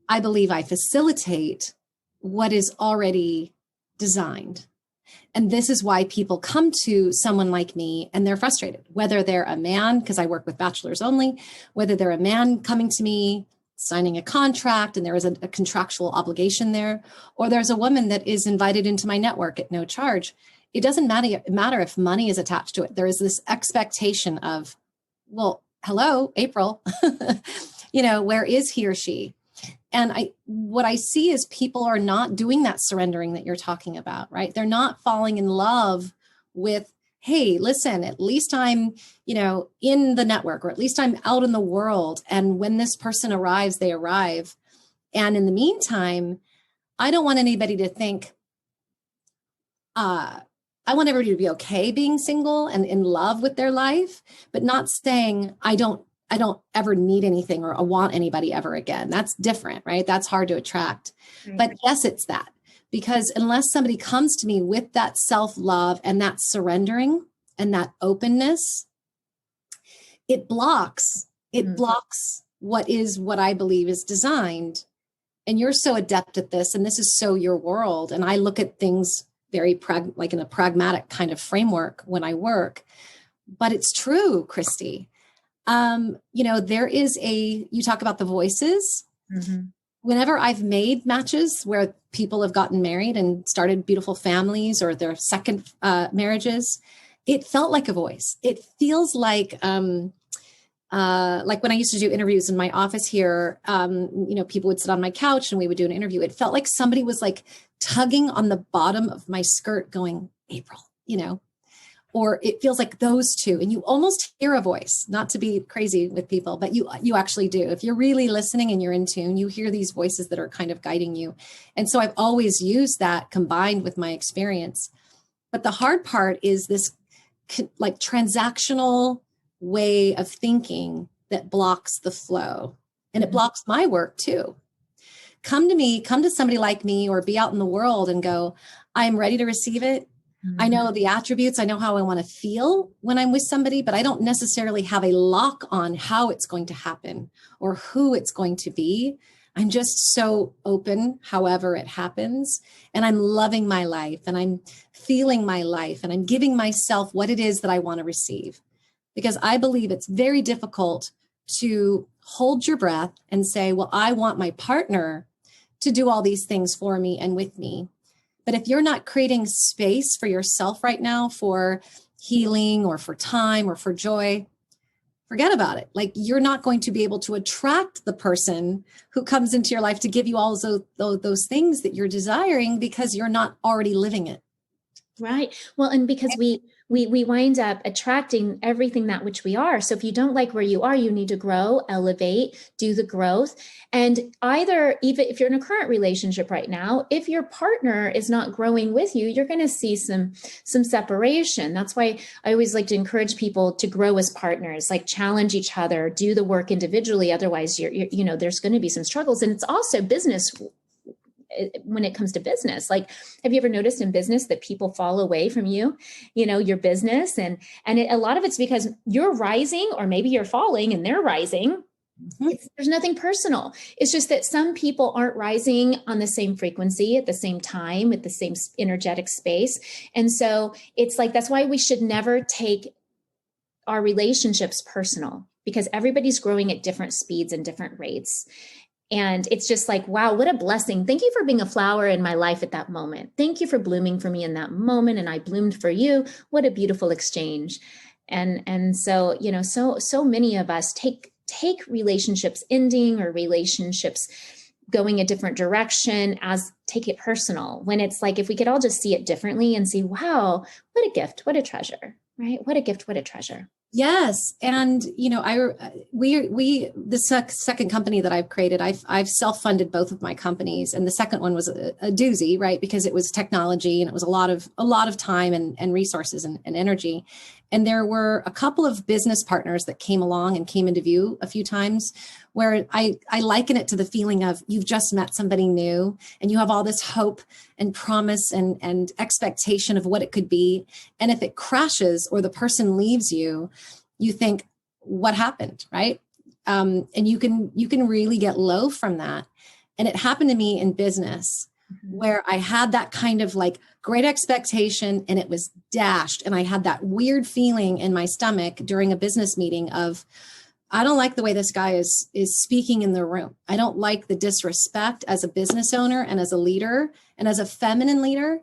I believe I facilitate what is already designed. And this is why people come to someone like me and they're frustrated, whether they're a man, because I work with bachelors only, whether they're a man coming to me, signing a contract, and there is a contractual obligation there, or there's a woman that is invited into my network at no charge. It doesn't matter if money is attached to it. There is this expectation of, well, hello, April, where is he or she? And what I see is people are not doing that surrendering that you're talking about, right? They're not falling in love with, hey, listen, at least I'm, in the network, or at least I'm out in the world. And when this person arrives, they arrive. And in the meantime, I don't want anybody to think, I want everybody to be okay being single and in love with their life, but not saying, I don't ever need anything or want anybody ever again. That's different, right? That's hard to attract. Right. But yes, it's that. Because unless somebody comes to me with that self-love and that surrendering and that openness, it blocks what I believe is designed. And you're so adept at this, and this is so your world. And I look at things very like in a pragmatic kind of framework when I work. But it's true, Christy. There is you talk about the voices. Mm-hmm. Whenever I've made matches where people have gotten married and started beautiful families or their second marriages, it felt like a voice. It feels like when I used to do interviews in my office here, people would sit on my couch and we would do an interview. It felt like somebody was like tugging on the bottom of my skirt going, April, or it feels like those two, and you almost hear a voice, not to be crazy with people, but you actually do. If you're really listening and you're in tune, you hear these voices that are kind of guiding you. And so I've always used that combined with my experience. But the hard part is this like transactional way of thinking that blocks the flow. And it blocks my work too. Come to me, come to somebody like me, or be out in the world and go, I'm ready to receive it. I know the attributes. I know how I want to feel when I'm with somebody, but I don't necessarily have a lock on how it's going to happen or who it's going to be. I'm just so open, however it happens. And I'm loving my life and I'm feeling my life and I'm giving myself what it is that I want to receive. Because I believe it's very difficult to hold your breath and say, well, I want my partner to do all these things for me and with me. But if you're not creating space for yourself right now for healing or for time or for joy, forget about it. Like, you're not going to be able to attract the person who comes into your life to give you all those things that you're desiring because you're not already living it. Right. Well, and because we wind up attracting everything that which we are. So if you don't like where you are, you need to grow, elevate, do the growth. And either, even if you're in a current relationship right now, if your partner is not growing with you, you're going to see some separation. That's why I always like to encourage people to grow as partners, like challenge each other, do the work individually. Otherwise, you're there's going to be some struggles. And it's also business. When it comes to business, like, have you ever noticed in business that people fall away from your business, and a lot of it's because you're rising, or maybe you're falling and they're rising. There's nothing personal. It's just that some people aren't rising on the same frequency at the same time, at the same energetic space. And so it's like, that's why we should never take our relationships personal, because everybody's growing at different speeds and different rates. And it's just like, wow, what a blessing. Thank you for being a flower in my life at that moment. Thank you for blooming for me in that moment. And I bloomed for you. What a beautiful exchange. And so, so many of us take relationships ending or relationships going a different direction as take it personal, when it's like, if we could all just see it differently and see, wow, what a gift, what a treasure, right? What a gift, what a treasure. Yes. And, the second company that I've created, I've self-funded both of my companies. And the second one was a doozy, right? Because it was technology and it was a lot of time and resources and energy. And there were a couple of business partners that came along and came into view a few times, where I liken it to the feeling of, you've just met somebody new and you have all this hope and promise and expectation of what it could be. And if it crashes or the person leaves you, you think, what happened, right? And you can really get low from that. And it happened to me in business, where I had that kind of like great expectation and it was dashed. And I had that weird feeling in my stomach during a business meeting of, I don't like the way this guy is speaking in the room. I don't like the disrespect as a business owner and as a leader and as a feminine leader.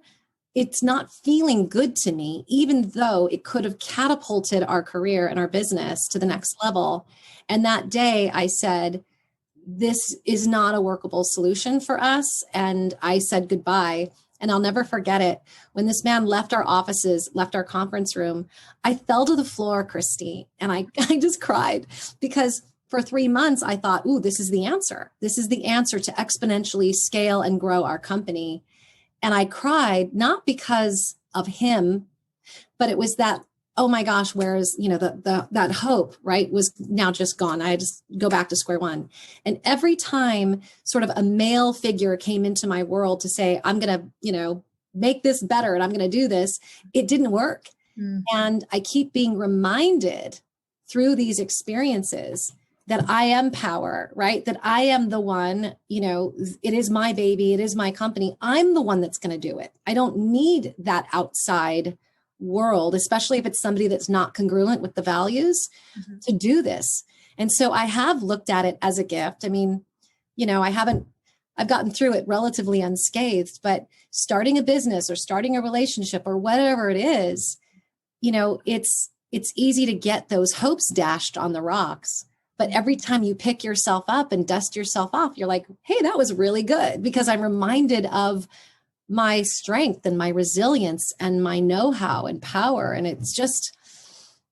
It's not feeling good to me, even though it could have catapulted our career and our business to the next level. And that day I said, this is not a workable solution for us. And I said goodbye. And I'll never forget it. When this man left our offices, left our conference room, I fell to the floor, Christy, and I just cried, because for 3 months I thought, ooh, this is the answer. This is the answer to exponentially scale and grow our company. And I cried, not because of him, but it was that, oh my gosh, where's, that hope, right, was now just gone. I just go back to square one. And every time sort of a male figure came into my world to say, I'm going to, make this better and I'm going to do this, it didn't work. And I keep being reminded through these experiences that I am power, right? That I am the one, it is my baby. It is my company. I'm the one that's going to do it. I don't need that outside world, especially if it's somebody that's not congruent with the values, to do this. And so I have looked at it as a gift. I mean, I've gotten through it relatively unscathed, but starting a business or starting a relationship or whatever it is, it's easy to get those hopes dashed on the rocks. But every time you pick yourself up and dust yourself off, you're like, hey, that was really good, because I'm reminded of my strength and my resilience and my know-how and power. And it's just,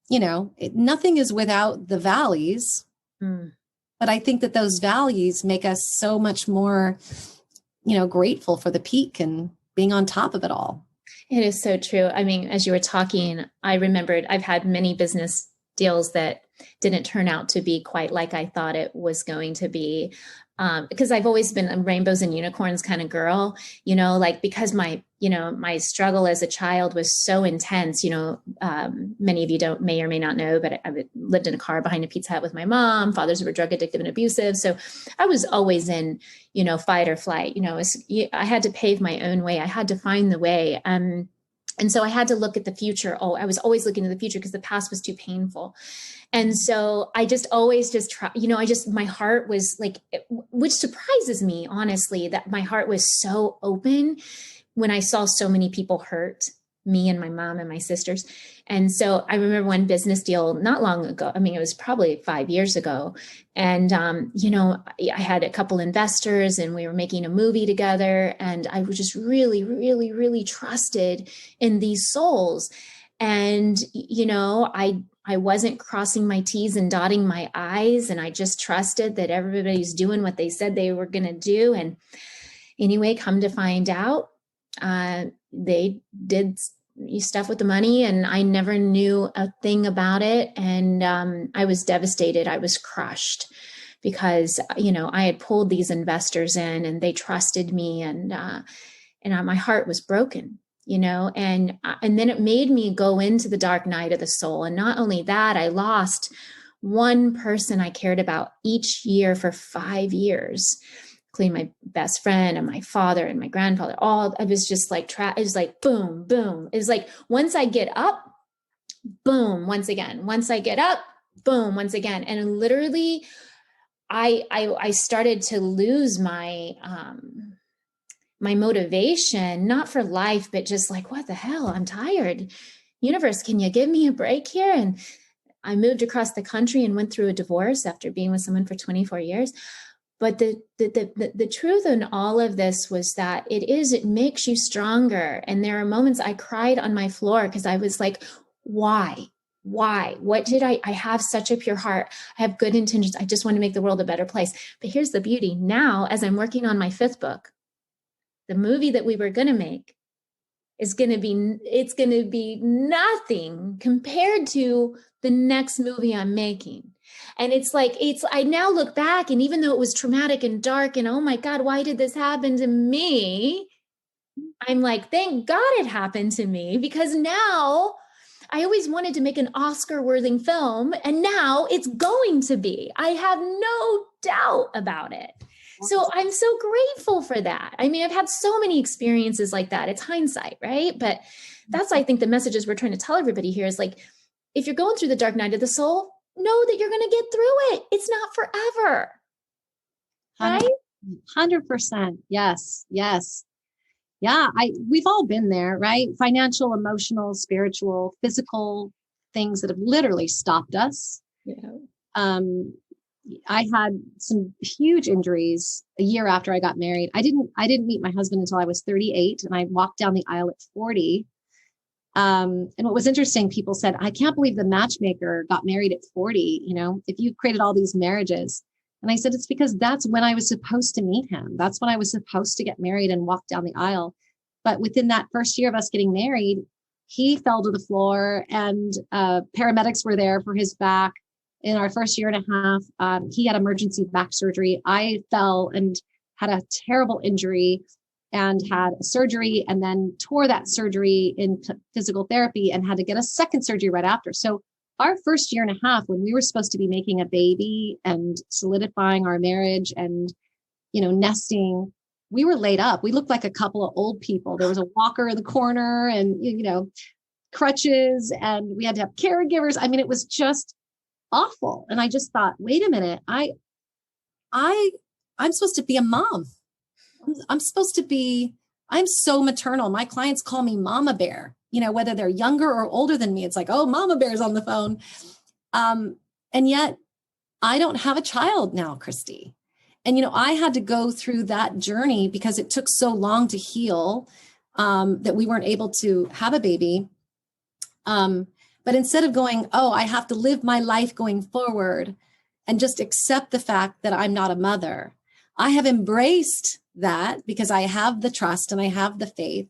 nothing is without the valleys. But I think that those valleys make us so much more, grateful for the peak and being on top of it all. It is so true. I mean, as you were talking, I remembered I've had many business deals that didn't turn out to be quite like I thought it was going to be. Because I've always been a rainbows and unicorns kind of girl, like because my struggle as a child was so intense, many of you may or may not know, but I lived in a car behind a Pizza Hut with my mom. Fathers were drug addicted and abusive. So I was always in, fight or flight, I had to pave my own way. I had to find the way. And so I had to look at the future. Oh, I was always looking to the future because the past was too painful. And so I just always just try, my heart was like, which surprises me, honestly, that my heart was so open when I saw so many people hurt, me and my mom and my sisters. And so I remember one business deal not long ago. I mean, it was probably 5 years ago. And, I had a couple investors and we were making a movie together. And I was just really, really, really trusted in these souls. And, I wasn't crossing my T's and dotting my I's. And I just trusted that everybody's doing what they said they were going to do. And anyway, come to find out, they did stuff with the money and I never knew a thing about it. And I was devastated. I was crushed because, I had pulled these investors in and they trusted me and my heart was broken, and then it made me go into the dark night of the soul. And not only that, I lost one person I cared about each year for 5 years, including my best friend and my father and my grandfather. All I was just like, it was like, boom, boom. It was like, once I get up, boom, once again. Once I get up, boom, once again. And literally, I started to lose my motivation, not for life, but just like, what the hell? I'm tired. Universe, can you give me a break here? And I moved across the country and went through a divorce after being with someone for 24 years. But the truth in all of this was that it makes you stronger. And there are moments I cried on my floor because I was like, why? What did I have such a pure heart? I have good intentions. I just want to make the world a better place. But here's the beauty. Now, as I'm working on my 5th book, the movie that we were going to make it's going to be nothing compared to the next movie I'm making. And I now look back, and even though it was traumatic and dark and, oh my God, why did this happen to me? I'm like, thank God it happened to me, because now I always wanted to make an Oscar-worthy film, and now it's going to be. I have no doubt about it. So I'm so grateful for that. I mean, I've had so many experiences like that. It's hindsight, right? But that's, I think, the messages we're trying to tell everybody here is like, if you're going through the dark night of the soul, know that you're going to get through it. It's not forever. Right? 100%. Yes. Yes. Yeah. We've all been there, right? Financial, emotional, spiritual, physical things that have literally stopped us. Yeah. I had some huge injuries a year after I got married. I didn't meet my husband until I was 38, and I walked down the aisle at 40. And what was interesting, people said, I can't believe the matchmaker got married at 40. If you created all these marriages. And I said, it's because that's when I was supposed to meet him. That's when I was supposed to get married and walk down the aisle. But within that first year of us getting married, he fell to the floor, and paramedics were there for his back. In our first year and a half, he had emergency back surgery. I fell and had a terrible injury and had a surgery, and then tore that surgery in physical therapy and had to get a second surgery right after. So our first year and a half, when we were supposed to be making a baby and solidifying our marriage and, nesting, we were laid up. We looked like a couple of old people. There was a walker in the corner and, crutches, and we had to have caregivers. I mean, it was just awful. And I just thought, wait a minute, I'm supposed to be a mom. I'm so maternal. My clients call me Mama Bear, whether they're younger or older than me. It's like, oh, Mama Bear's on the phone. And yet I don't have a child now, Christy. And, I had to go through that journey because it took so long to heal, that we weren't able to have a baby. But instead of going, oh, I have to live my life going forward and just accept the fact that I'm not a mother, I have embraced that because I have the trust and I have the faith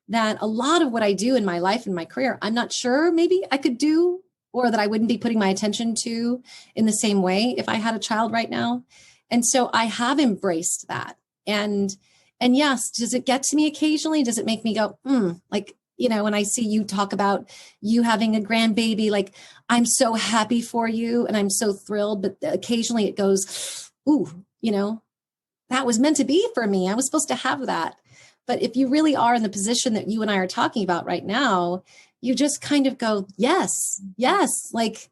that a lot of what I do in my life and my career, I'm not sure maybe I could do or that I wouldn't be putting my attention to in the same way if I had a child right now. And so I have embraced that. And yes, does it get to me occasionally? Does it make me go, like, when I see you talk about you having a grandbaby, like, I'm so happy for you and I'm so thrilled, but occasionally it goes, ooh, that was meant to be for me. I was supposed to have that. But if you really are in the position that you and I are talking about right now, you just kind of go, yes, yes. Like,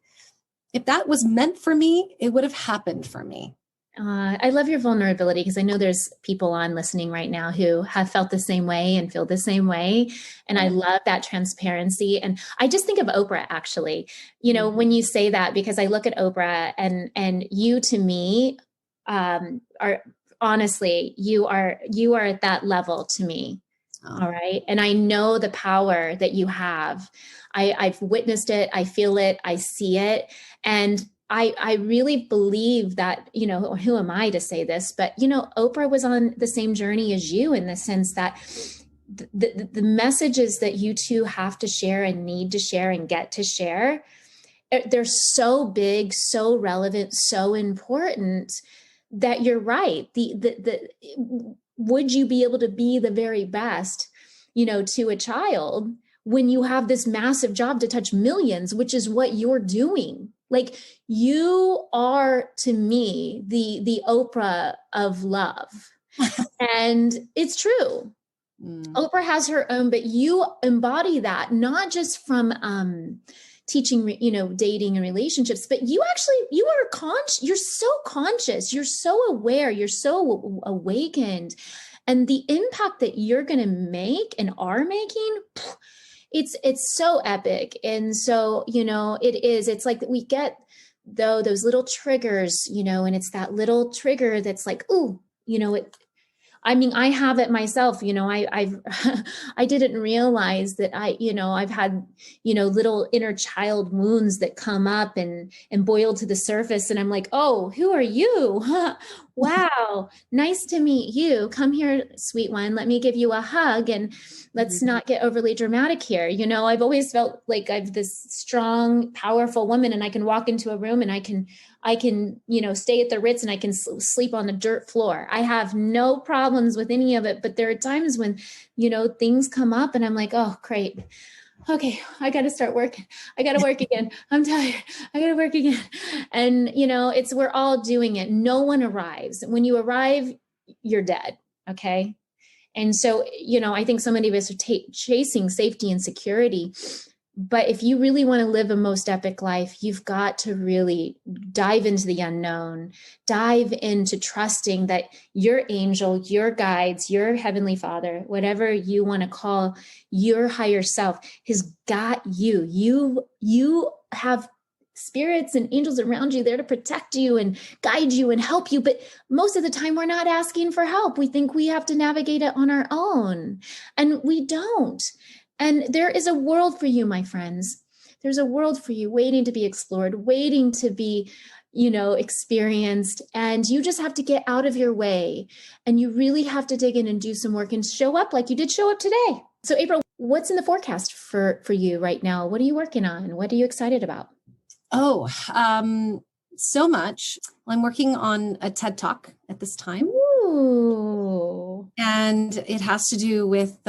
if that was meant for me, it would have happened for me. I love your vulnerability, because I know there's people on listening right now who have felt the same way and feel the same way. And I love that transparency. And I just think of Oprah, actually, when you say that, because I look at Oprah and you, to me, are honestly, you are at that level to me. Oh. All right. And I know the power that you have. I've witnessed it. I feel it. I see it. And I really believe that, who am I to say this, but, Oprah was on the same journey as you, in the sense that the messages that you two have to share and need to share and get to share, they're so big, so relevant, so important, that you're right. Would you be able to be the very best, to a child, when you have this massive job to touch millions, which is what you're doing? Like, you are, to me, the Oprah of love. And it's true. Oprah has her own, but you embody that, not just from teaching, dating and relationships, but you are you're so conscious, you're so aware, you're so awakened. And the impact that you're going to make and are making, it's so epic. And so, it's like we get, though, those little triggers, and it's that little trigger that's like, ooh, I have it myself. I've I didn't realize that I've had, little inner child wounds that come up and boil to the surface. And I'm like, oh, who are you? Wow. Nice to meet you. Come here, sweet one. Let me give you a hug, and let's not get overly dramatic here. I've always felt like I've this strong, powerful woman, and I can walk into a room and I can, stay at the Ritz and I can sleep on the dirt floor. I have no problems with any of it. But there are times when, things come up and I'm like, oh, great. Okay, I got to start working. I got to work again. I'm tired. I got to work again. And, we're all doing it. No one arrives. When you arrive, you're dead. Okay. And so, I think so many of us are chasing safety and security. But if you really want to live a most epic life, you've got to really dive into the unknown, dive into trusting that your angel, your guides, your heavenly Father, whatever you want to call your higher self, has got you. You have spirits and angels around you there to protect you and guide you and help you. But most of the time, we're not asking for help. We think we have to navigate it on our own, and we don't. And there is a world for you, my friends. There's a world for you waiting to be explored, waiting to be, experienced. And you just have to get out of your way. And you really have to dig in and do some work and show up like you did show up today. So, April, what's in the forecast for you right now? What are you working on? What are you excited about? Oh, so much. I'm working on a TED Talk at this time. Ooh. And it has to do with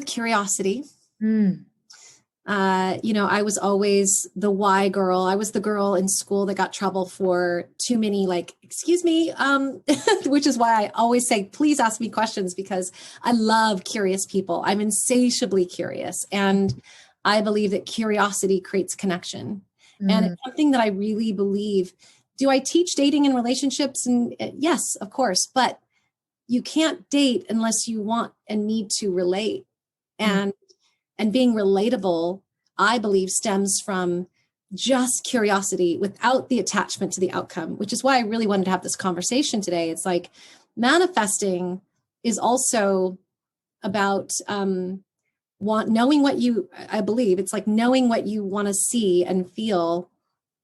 curiosity. I was always the why girl. I was the girl in school that got trouble for too many, excuse me, which is why I always say, please ask me questions, because I love curious people. I'm insatiably curious. And I believe that curiosity creates connection. And it's something that I really believe. Do I teach dating and relationships? And yes, of course, but you can't date unless you want and need to relate. And being relatable, I believe, stems from just curiosity without the attachment to the outcome, which is why I really wanted to have this conversation today. It's like manifesting is also about knowing what I believe it's like knowing what you want to see and feel,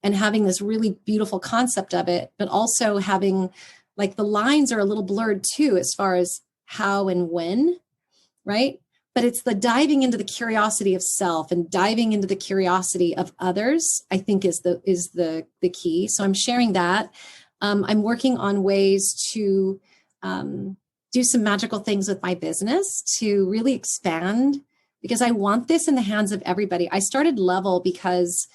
and having this really beautiful concept of it, but also having, like, the lines are a little blurred too, as far as how and when, right? but it's the diving into the curiosity of self and diving into the curiosity of others, I think is the key. So I'm sharing that. I'm working on ways to do some magical things with my business to really expand, because I want this in the hands of everybody. I started Level because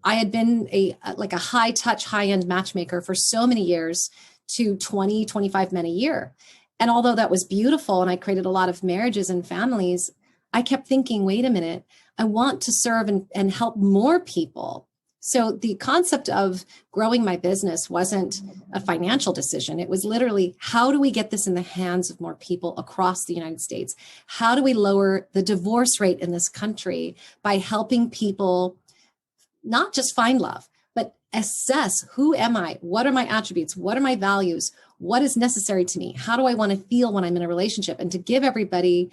I had been a high touch, high end matchmaker for so many years, to 20, 25 men a year. And although that was beautiful and I created a lot of marriages and families, I kept thinking, wait a minute, I want to serve and help more people. So the concept of growing my business wasn't a financial decision. It was literally, how do we get this in the hands of more people across the United States? How do we lower the divorce rate in this country by helping people not just find love, but assess, who am I? What are my attributes? What are my values? What is necessary to me? How do I want to feel when I'm in a relationship? And to give everybody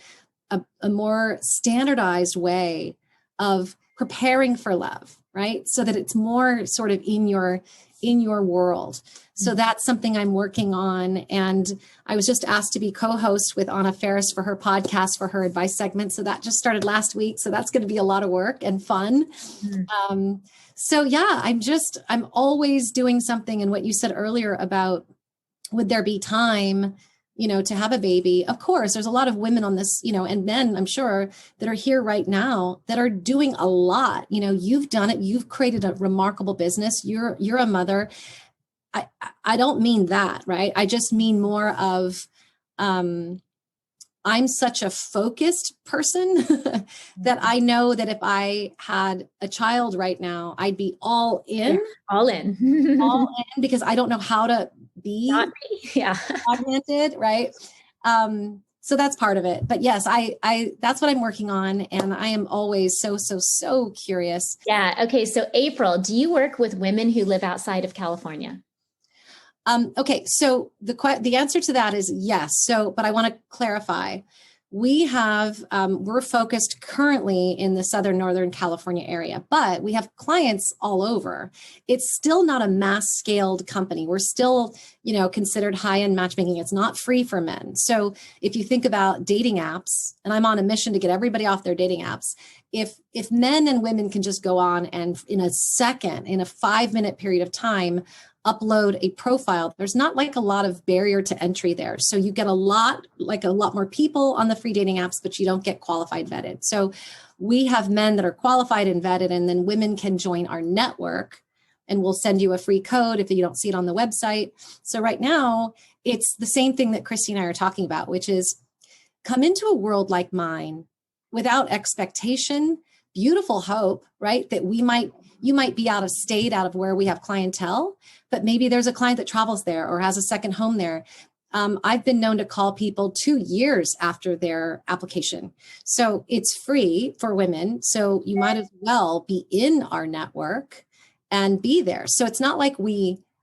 a more standardized way of preparing for love, right? So that it's more sort of in your world. So that's something I'm working on. And I was just asked to be co-host with Anna Ferris for her podcast, for her advice segment. So that just started last week. So that's going to be a lot of work and fun. So yeah, I'm always doing something. And what you said earlier about, would there be time, to have a baby? Of course, there's a lot of women on this, and men, I'm sure, that are here right now that are doing a lot. You've done it. You've created a remarkable business. You're a mother. I don't mean that, right? I just mean more of, I'm such a focused person that I know that if I had a child right now, I'd be all in. Yeah, all in. All in, because I don't know how to be augmented, right? So that's part of it. But yes, I that's what I'm working on. And I am always so curious. Yeah. Okay. So April, do you work with women who live outside of California? Okay, so the answer to that is yes. So, but I want to clarify. We're focused currently in the Northern California area, but we have clients all over. It's still not a mass scaled company. We're still, considered high-end matchmaking. It's not free for men. So if you think about dating apps, and I'm on a mission to get everybody off their dating apps, if men and women can just go on and in a 5-minute period of time, upload a profile, there's not like a lot of barrier to entry there. So you get a lot more people on the free dating apps, but you don't get qualified vetted. So we have men that are qualified and vetted, and then women can join our network, and we'll send you a free code if you don't see it on the website. So right now it's the same thing that Christy and I are talking about, which is come into a world like mine without expectation, beautiful hope, right? That you might be out of state, out of where we have clientele, but maybe there's a client that travels there or has a second home there. I've been known to call people 2 years after their application. So it's free for women. So you might as well be in our network and be there. So it's not like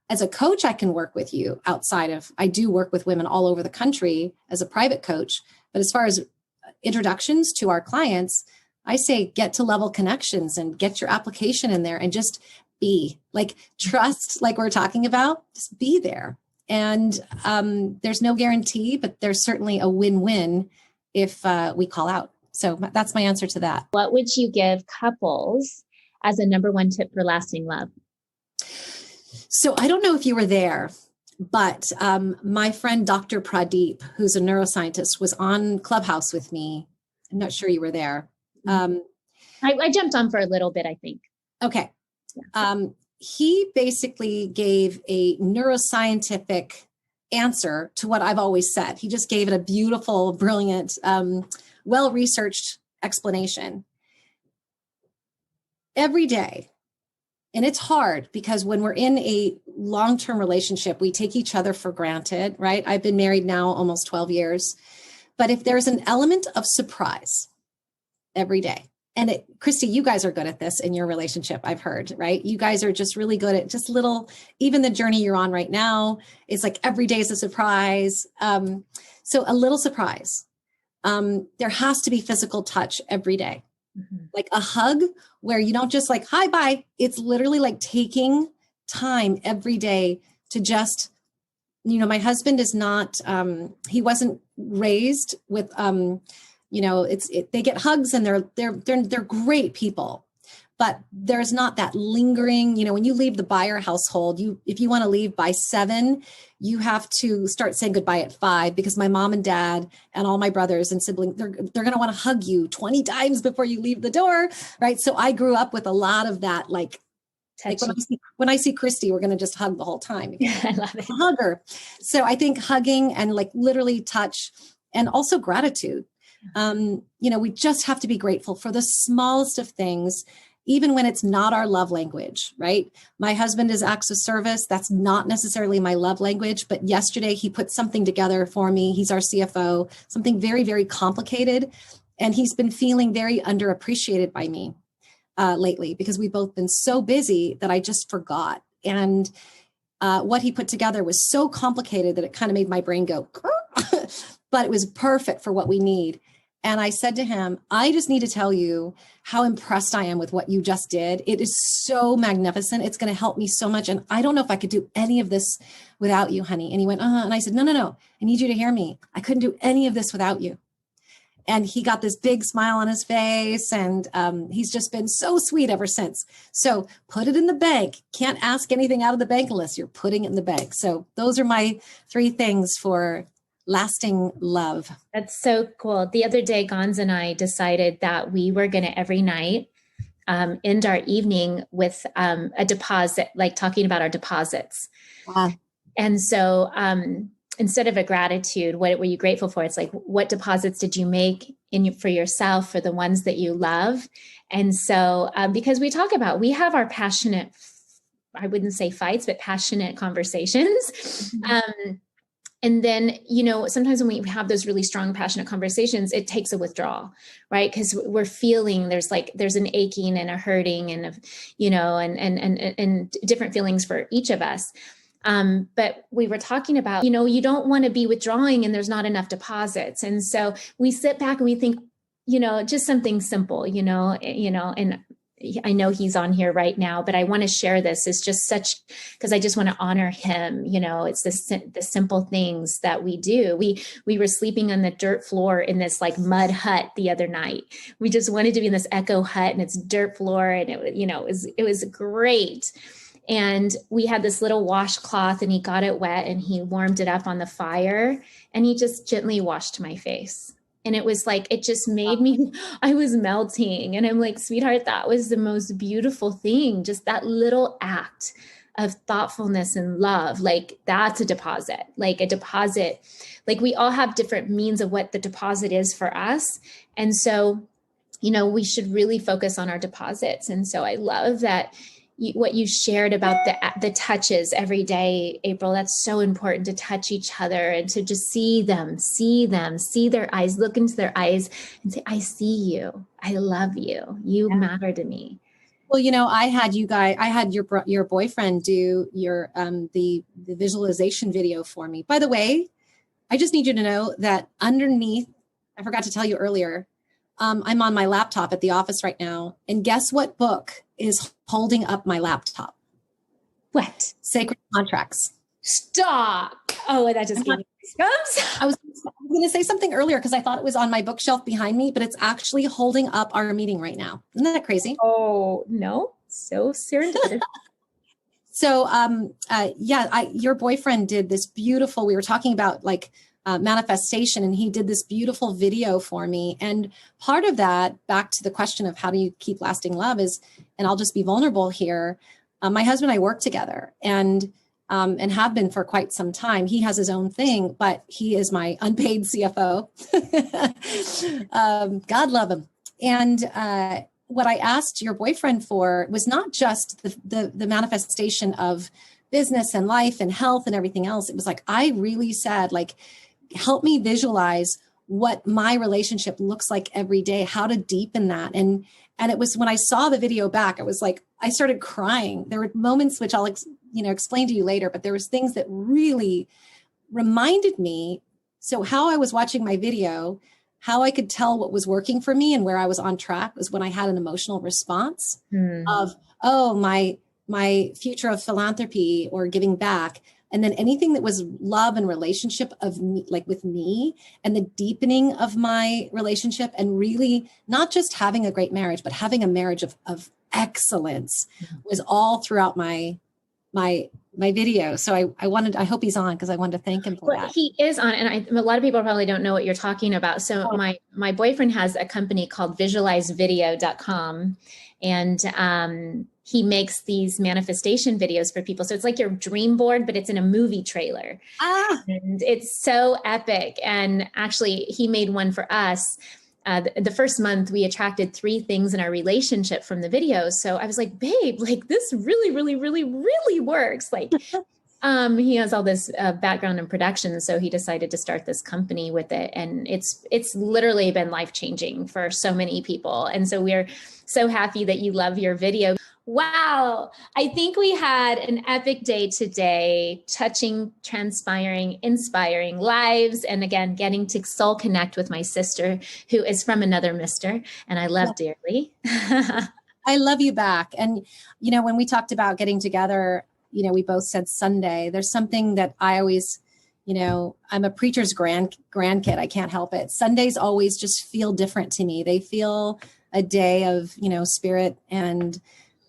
as a coach, I can work with you I do work with women all over the country as a private coach. But as far as introductions to our clients, I say get to Level Connections and get your application in there and just be, trust, like we're talking about, just be there. And there's no guarantee, but there's certainly a win-win if we call out. So that's my answer to that. What would you give couples as a number one tip for lasting love? So I don't know if you were there, but my friend, Dr. Pradeep, who's a neuroscientist, was on Clubhouse with me. I'm not sure you were there. I jumped on for a little bit, I think. Okay. He basically gave a neuroscientific answer to what I've always said. He just gave it a beautiful, brilliant, well-researched explanation. Every day, and it's hard because when we're in a long-term relationship, we take each other for granted, right? I've been married now almost 12 years. But if there's an element of surprise every day, and Christy, you guys are good at this in your relationship, I've heard, right? You guys are just really good at just even the journey you're on right now is like every day is a surprise. So a little surprise. There has to be physical touch every day. Mm-hmm. Like a hug where you don't just hi, bye. It's literally like taking time every day to just, my husband is not, he wasn't raised with they get hugs and they're great people. But there's not that lingering, when you leave the Beyer household, if you want to leave by 7, you have to start saying goodbye at 5, because my mom and dad and all my brothers and siblings, they're going to want to hug you 20 times before you leave the door. Right. So I grew up with a lot of that, like when I see Christy, we're going to just hug the whole time. I love it. Hug her. So I think hugging and like literally touch, and also gratitude. We just have to be grateful for the smallest of things, even when it's not our love language, right? My husband is acts of service. That's not necessarily my love language, but yesterday he put something together for me. He's our CFO, something very, very complicated. And he's been feeling very underappreciated by me lately, because we've both been so busy that I just forgot. And what he put together was so complicated that it kind of made my brain go, but it was perfect for what we need. And I said to him, I just need to tell you how impressed I am with what you just did. It is so magnificent. It's going to help me so much. And I don't know if I could do any of this without you, honey. And he went, And I said, no. I need you to hear me. I couldn't do any of this without you. And he got this big smile on his face. And he's just been so sweet ever since. So put it in the bank. Can't ask anything out of the bank unless you're putting it in the bank. So those are my 3 things for lasting love. That's so cool. The other day, Gons and I decided that we were going to every night end our evening with a deposit, like talking about our deposits. Wow. And so instead of a gratitude, what were you grateful for? It's like, what deposits did you make for yourself, for the ones that you love? And so because we have our passionate, I wouldn't say fights, but passionate conversations. Mm-hmm. And then, sometimes when we have those really strong, passionate conversations, it takes a withdrawal, right? Because we're feeling there's an aching and a hurting and, and different feelings for each of us. But we were talking about, you don't want to be withdrawing and there's not enough deposits. And so we sit back and we think, just something simple, and I know he's on here right now, but I want to share this. It's just because I just want to honor him. It's the simple things that we do. We were sleeping on the dirt floor in this like mud hut the other night. We just wanted to be in this echo hut and it's dirt floor. And it was great. And we had this little washcloth and he got it wet and he warmed it up on the fire and he just gently washed my face. And it was like, it just made me, I was melting. And I'm like, sweetheart, that was the most beautiful thing. Just that little act of thoughtfulness and love. Like that's a deposit, like we all have different means of what the deposit is for us. And so, we should really focus on our deposits. And so I love that what you shared about the touches every day, April. That's so important, to touch each other and to just see their eyes, look into their eyes and say, I see you. I love you. You matter to me. Well, I had your boyfriend do your, the visualization video for me. By the way, I just need you to know that underneath, I forgot to tell you earlier, I'm on my laptop at the office right now. And guess what book is holding up my laptop? What? Sacred Contracts. Stop. Oh, that just gave me goosebumps. I was going to say something earlier because I thought it was on my bookshelf behind me, but it's actually holding up our meeting right now. Isn't that crazy? Oh, no. So serendipitous. So, your boyfriend did this beautiful, we were talking about manifestation, and he did this beautiful video for me. And part of that, back to the question of how do you keep lasting love, is, and I'll just be vulnerable here. My husband and I work together and have been for quite some time. He has his own thing, but he is my unpaid CFO. God love him. And what I asked your boyfriend for was not just the manifestation of business and life and health and everything else. It was like, I really said, help me visualize what my relationship looks like every day, how to deepen that. And it was when I saw the video back, it was like, I started crying. There were moments which I'll explain to you later, but there was things that really reminded me. So how I was watching my video, how I could tell what was working for me and where I was on track was when I had an emotional response of, oh, my future of philanthropy or giving back, And then anything that was love and relationship of me, like with me, and the deepening of my relationship, and really not just having a great marriage, but having a marriage of excellence, was all throughout my video. So I hope he's on, because I wanted to thank him for Well, that. he is on, and a lot of people probably don't know what you're talking about. So Oh, my boyfriend has a company called visualizevideo.com, and he makes these manifestation videos for people. So it's like your dream board, but it's in a movie trailer. ah, And it's so epic. And actually, he made one for us. The first month, we attracted 3 things in our relationship from the videos. So I was like, babe, like this really, really, really, really works. Like, he has all this background in production, so he decided to start this company with it, and it's literally been life changing for so many people. And so we're so happy that you love your video. Wow, I think we had an epic day today, touching, transpiring, inspiring lives, and again, getting to soul connect with my sister, who is from another mister, and I love dearly. I love you back. And, when we talked about getting together, we both said Sunday. There's something that I always, I'm a preacher's grandkid. I can't help it. Sundays always just feel different to me. They feel a day of, spirit, and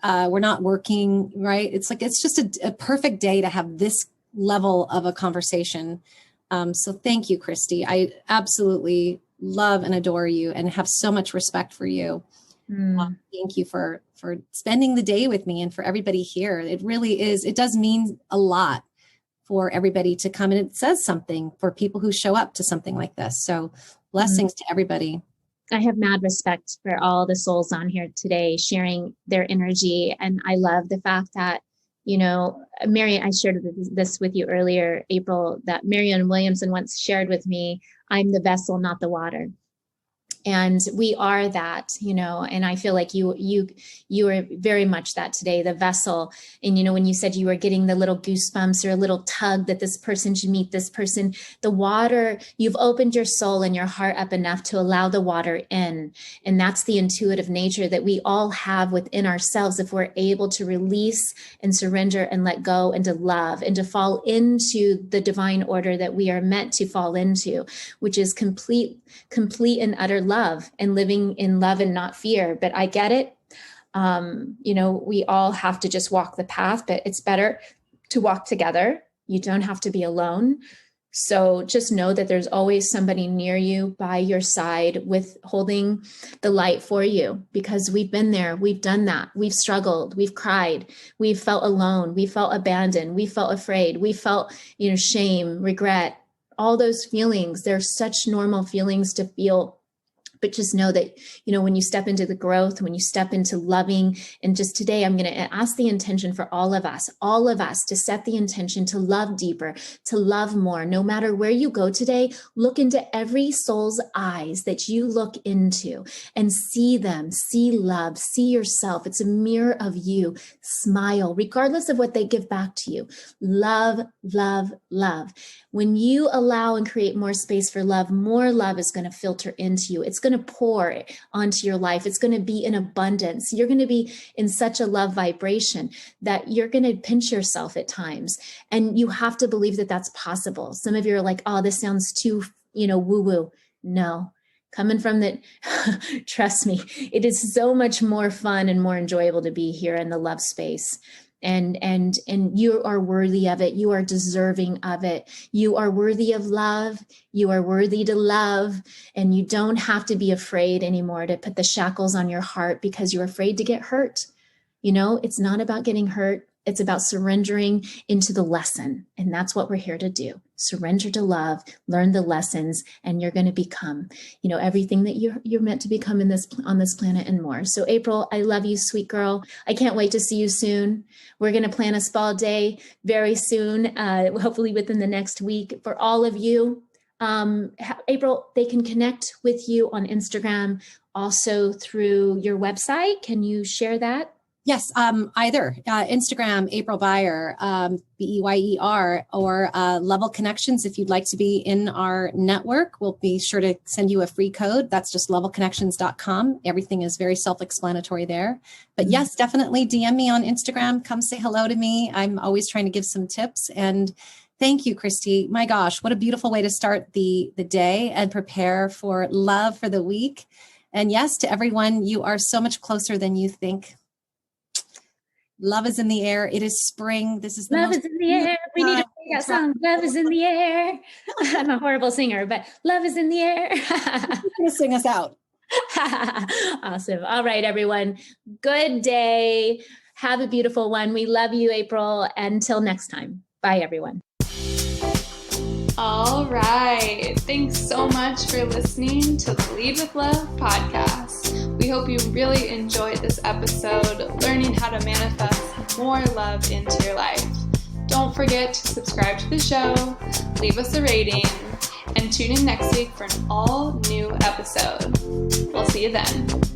we're not working, right? It's like, it's just a perfect day to have this level of a conversation. So thank you, Christy. I absolutely love and adore you and have so much respect for you. Thank you for spending the day with me, and for everybody here. It really is. It does mean a lot for everybody to come, and it says something for people who show up to something like this. So blessings to everybody. I have mad respect for all the souls on here today sharing their energy. And I love the fact that, Mary, I shared this with you earlier, April, that Marianne Williamson once shared with me, I'm the vessel, not the water. And we are that, and I feel like you are very much that today, the vessel. And, when you said you were getting the little goosebumps or a little tug that this person should meet this person, the water, you've opened your soul and your heart up enough to allow the water in. And that's the intuitive nature that we all have within ourselves. If we're able to release and surrender and let go and to love and to fall into the divine order that we are meant to fall into, which is complete and utter love, and living in love and not fear. But I get it. We all have to just walk the path, but it's better to walk together. You don't have to be alone. So just know that there's always somebody near you, by your side, with holding the light for you, because we've been there. We've done that. We've struggled. We've cried. We've felt alone. We felt abandoned. We felt afraid. We felt, shame, regret, all those feelings. They're such normal feelings to feel. But just know that, when you step into the growth, when you step into loving, and just today, I'm going to ask the intention for all of us to set the intention to love deeper, to love more. No matter where you go today, look into every soul's eyes that you look into and see them, see love, see yourself. It's a mirror of you. Smile, regardless of what they give back to you. Love, love, love. When you allow and create more space for love, more love is going to filter into you. It's going to pour onto your life. It's going to be in abundance. You're going to be in such a love vibration that you're going to pinch yourself at times. And you have to believe that that's possible. Some of you are like, oh, this sounds too, woo-woo. No. Coming from that, trust me, it is so much more fun and more enjoyable to be here in the love space. And you are worthy of it. You are deserving of it. You are worthy of love. You are worthy to love. And you don't have to be afraid anymore to put the shackles on your heart because you're afraid to get hurt. It's not about getting hurt. It's about surrendering into the lesson. And that's what we're here to do. Surrender to love, learn the lessons, and you're going to become, everything that you're meant to become on this planet and more. So April, I love you, sweet girl. I can't wait to see you soon. We're going to plan a spa day very soon, hopefully within the next week for all of you. April, they can connect with you on Instagram, also through your website. Can you share that? Yes, either Instagram, April Beyer, Beyer, or Level Connections. If you'd like to be in our network, we'll be sure to send you a free code. That's just levelconnections.com. Everything is very self-explanatory there. But yes, definitely DM me on Instagram. Come say hello to me. I'm always trying to give some tips. And thank you, Christy. My gosh, what a beautiful way to start the day and prepare for love for the week. And yes, to everyone, you are so much closer than you think. Love is in the air. It is spring. This is the Love is in the air. We need to sing that song. Love is in the air. I'm a horrible singer, but love is in the air. You're going to sing us out. Awesome. All right, everyone. Good day. Have a beautiful one. We love you, April. Until next time. Bye, everyone. All right. Thanks so much for listening to the Lead with Love podcast. We hope you really enjoyed this episode, learning how to manifest more love into your life. Don't forget to subscribe to the show, leave us a rating, and tune in next week for an all new episode. We'll see you then.